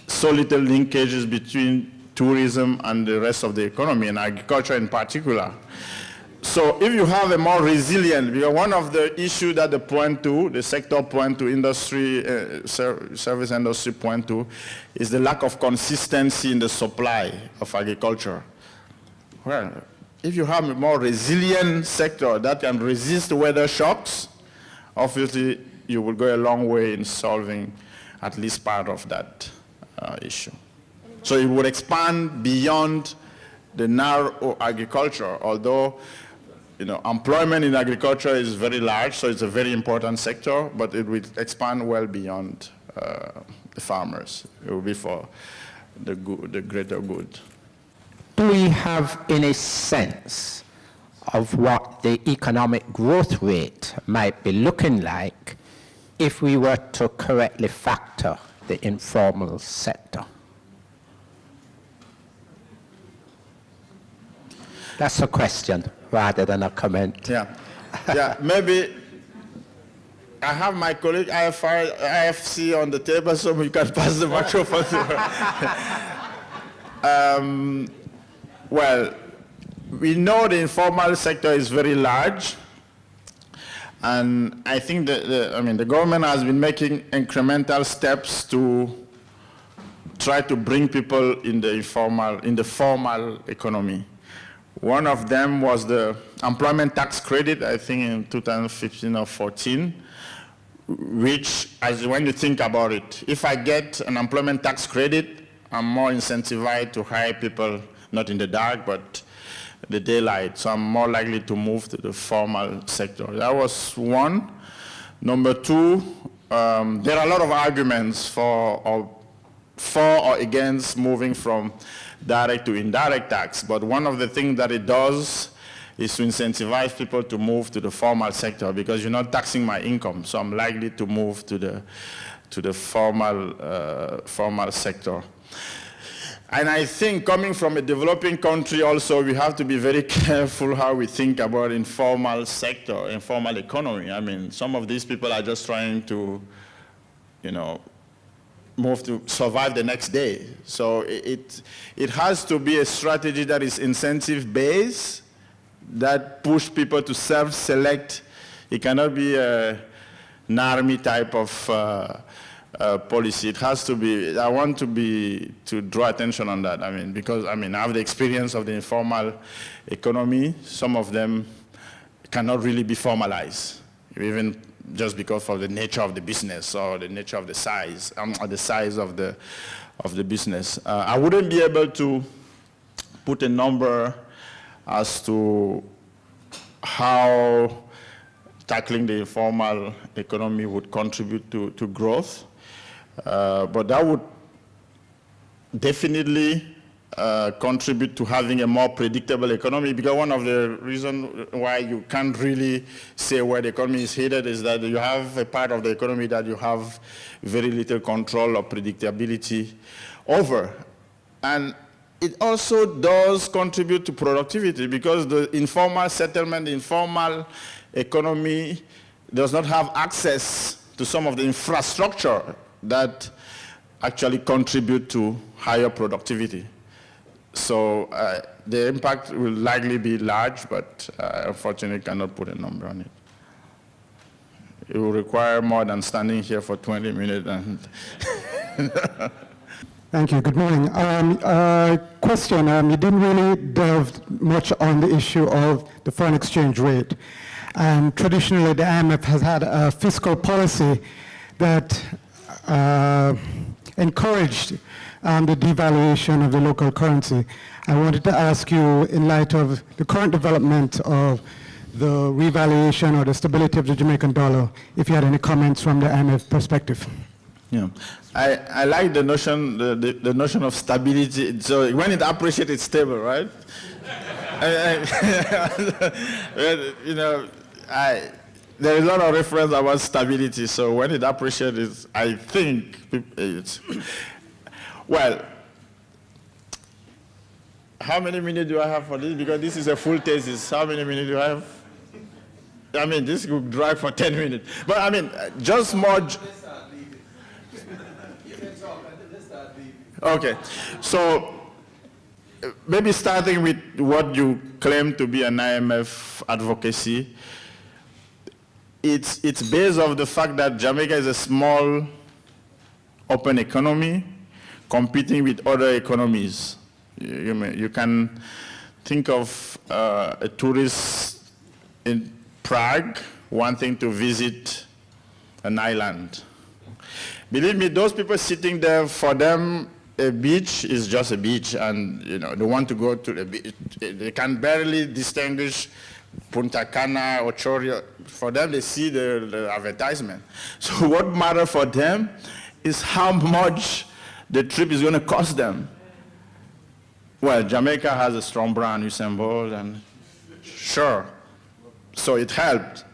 so little linkages between tourism and the rest of the economy, and agriculture in particular. So if you have a more resilient, because one of the issues that the sector point to, industry, service industry point to, is the lack of consistency in the supply of agriculture. Well, if you have a more resilient sector that can resist weather shocks, obviously you will go a long way in solving at least part of that issue. So it would expand beyond the narrow agriculture, although employment in agriculture is very large, so it's a very important sector, but it will expand well beyond the farmers. It will be for the greater good. Do we have any sense of what the economic growth rate might be looking like if we were to correctly factor the informal sector? That's a question rather than a comment. Yeah, maybe I have my colleague IFC on the table, so we can pass the microphone to her. Well, we know the informal sector is very large, and I think the government has been making incremental steps to try to bring people in the formal economy. One of them was the employment tax credit, I think in 2015 or 14, which, when you think about it, if I get an employment tax credit, I'm more incentivized to hire people, not in the dark, but the daylight. So I'm more likely to move to the formal sector. That was one. Number two, there are a lot of arguments for or against moving from direct to indirect tax, but one of the things that it does is to incentivize people to move to the formal sector, because you're not taxing my income, so I'm likely to move to the formal sector. And I think coming from a developing country also, we have to be very careful how we think about informal sector, informal economy. I mean, some of these people are just trying to, move to survive the next day. So it has to be a strategy that is incentive-based, that push people to self-select. It cannot be an army type of policy. It has to be, I want to draw attention on that. Because I have the experience of the informal economy. Some of them cannot really be formalized, even just because of the nature of the business or the nature of the size, or the size of the business. I wouldn't be able to put a number as to how tackling the informal economy would contribute to growth, but that would definitely contribute to having a more predictable economy, because one of the reasons why you can't really say where the economy is headed is that you have a part of the economy that you have very little control or predictability over. And it also does contribute to productivity, because the informal settlement, the informal economy does not have access to some of the infrastructure that actually contribute to higher productivity. So the impact will likely be large, but unfortunately cannot put a number on it. It will require more than standing here for 20 minutes. And Thank you. Good morning. Question, you didn't really delve much on the issue of the foreign exchange rate. And traditionally, the IMF has had a fiscal policy that encouraged the devaluation of the local currency. I wanted to ask you, in light of the current development of the revaluation or the stability of the Jamaican dollar, if you had any comments from the IMF perspective. Yeah, I like the notion, the notion of stability. So when it appreciates, it's stable, right? You know, there is a lot of reference about stability. So when it appreciates, I think it's well. How many minutes do I have for this? Because this is a full thesis. How many minutes do I have? I mean, this could drag for 10 minutes. But I mean, just more. Okay, so maybe starting with what you claim to be an IMF advocacy, it's based on the fact that Jamaica is a small, open economy competing with other economies. You can think of a tourist in Prague wanting to visit an island. Believe me, those people sitting there, for them, a beach is just a beach, and you know they want to go to the beach. They can barely distinguish Punta Cana or Chorio. For them, they see the advertisement. So what matters for them is how much the trip is going to cost them. Well, Jamaica has a strong brand, Usain Bolt, and sure, so it helped.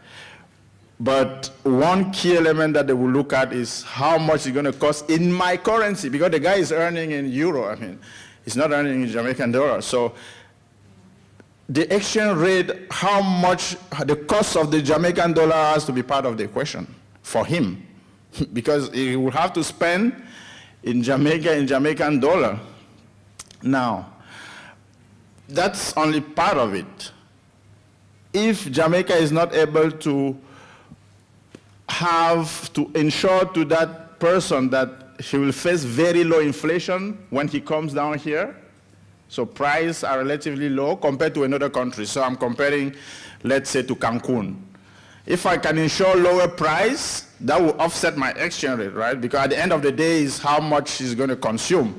But one key element that they will look at is how much it's going to cost in my currency, because the guy is earning in euro. I mean, he's not earning in Jamaican dollar. So the exchange rate, how much the cost of the Jamaican dollar has to be part of the equation for him, because he will have to spend in Jamaica in Jamaican dollar. Now, that's only part of it. If Jamaica is not able to have to ensure to that person that he will face very low inflation when he comes down here, so prices are relatively low compared to another country. So I'm comparing, let's say, to Cancun. If I can ensure lower price, that will offset my exchange rate, right? Because at the end of the day is how much he's going to consume.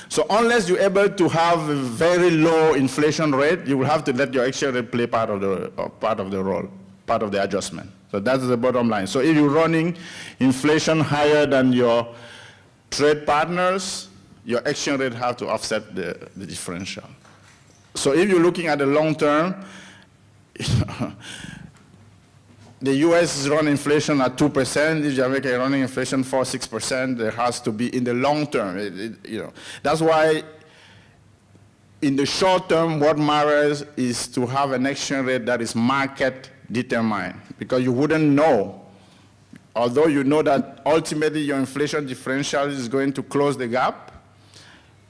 So unless you're able to have a very low inflation rate, you will have to let your exchange rate play part of the role, part of the adjustment. So that's the bottom line. So if you're running inflation higher than your trade partners, your exchange rate have to offset the differential. So if you're looking at the long term, the US is running inflation at 2%, if Jamaica is running inflation 4-6%, there has to be in the long term. That's why in the short term, what matters is to have an exchange rate that is market determined, because you wouldn't know, although you know that ultimately your inflation differential is going to close the gap.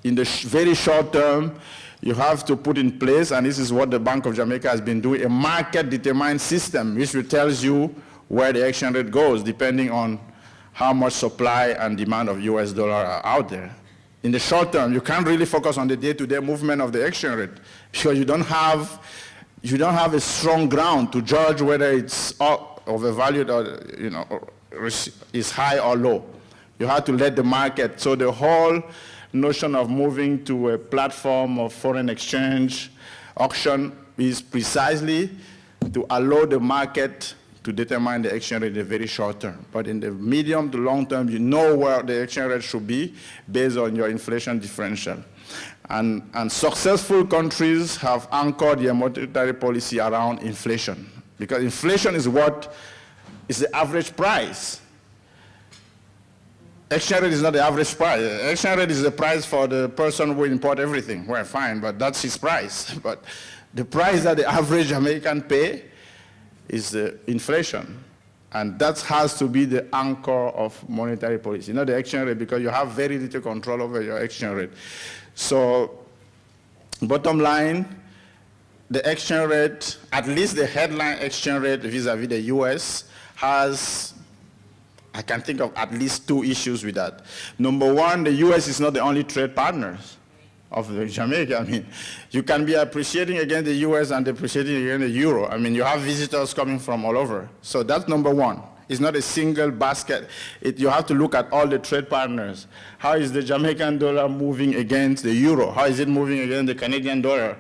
In the very short term, you have to put in place, and this is what the Bank of Jamaica has been doing, a market-determined system which tells you where the exchange rate goes depending on how much supply and demand of US dollar are out there. In the short term, you can't really focus on the day-to-day movement of the exchange rate because you don't have a strong ground to judge whether it's overvalued or is high or low. You have to let the market. So the whole notion of moving to a platform of foreign exchange auction is precisely to allow the market to determine the exchange rate in the very short term. But in the medium to long term, you know where the exchange rate should be based on your inflation differential. And successful countries have anchored their monetary policy around inflation, because inflation is what is the average price. Exchange rate is not the average price. Exchange rate is the price for the person who import everything. Well, fine, but that's his price. But the price that the average Jamaican pay is the inflation. And that has to be the anchor of monetary policy, not the exchange rate, because you have very little control over your exchange rate. So, bottom line, the exchange rate, at least the headline exchange rate vis-a-vis the US, has I can think of at least 2 issues with that. Number one, the U.S. is not the only trade partners of Jamaica. I mean, you can be appreciating against the U.S. and depreciating against the euro. I mean, you have visitors coming from all over. So that's number one. It's not a single basket. You have to look at all the trade partners. How is the Jamaican dollar moving against the euro? How is it moving against the Canadian dollar?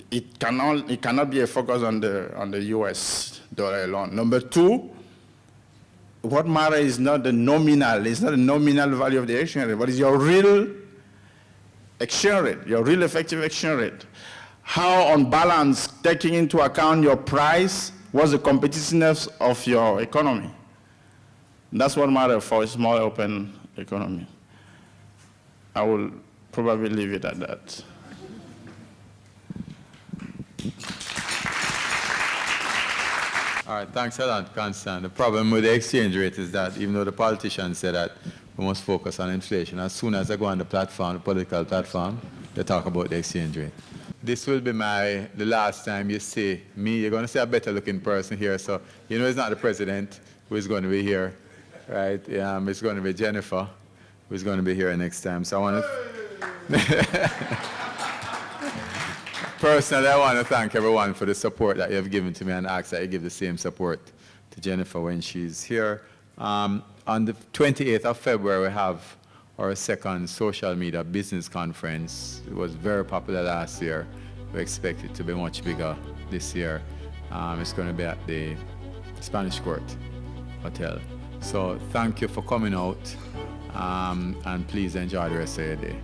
It cannot be a focus on the U.S. dollar alone. Number two, what matters is not the nominal. It's not the nominal value of the exchange rate, but it's your real exchange rate, your real effective exchange rate. How, on balance, taking into account your price, what's the competitiveness of your economy? That's what matters for a small open economy. I will probably leave it at that. All right, thanks a lot, Constant. The problem with the exchange rate is that even though the politicians say that we must focus on inflation, as soon as I go on the platform, the political platform, they talk about the exchange rate. This will be the last time you see me. You're going to see a better looking person here. So, you know, it's not the president who is going to be here, right? It's going to be Jennifer who's going to be here next time. So I want to... Personally, I want to thank everyone for the support that you have given to me and ask that you give the same support to Jennifer when she's here. On the 28th of February, we have our second social media business conference. It was very popular last year. We expect it to be much bigger this year. It's going to be at the Spanish Court Hotel. So thank you for coming out, and please enjoy the rest of your day.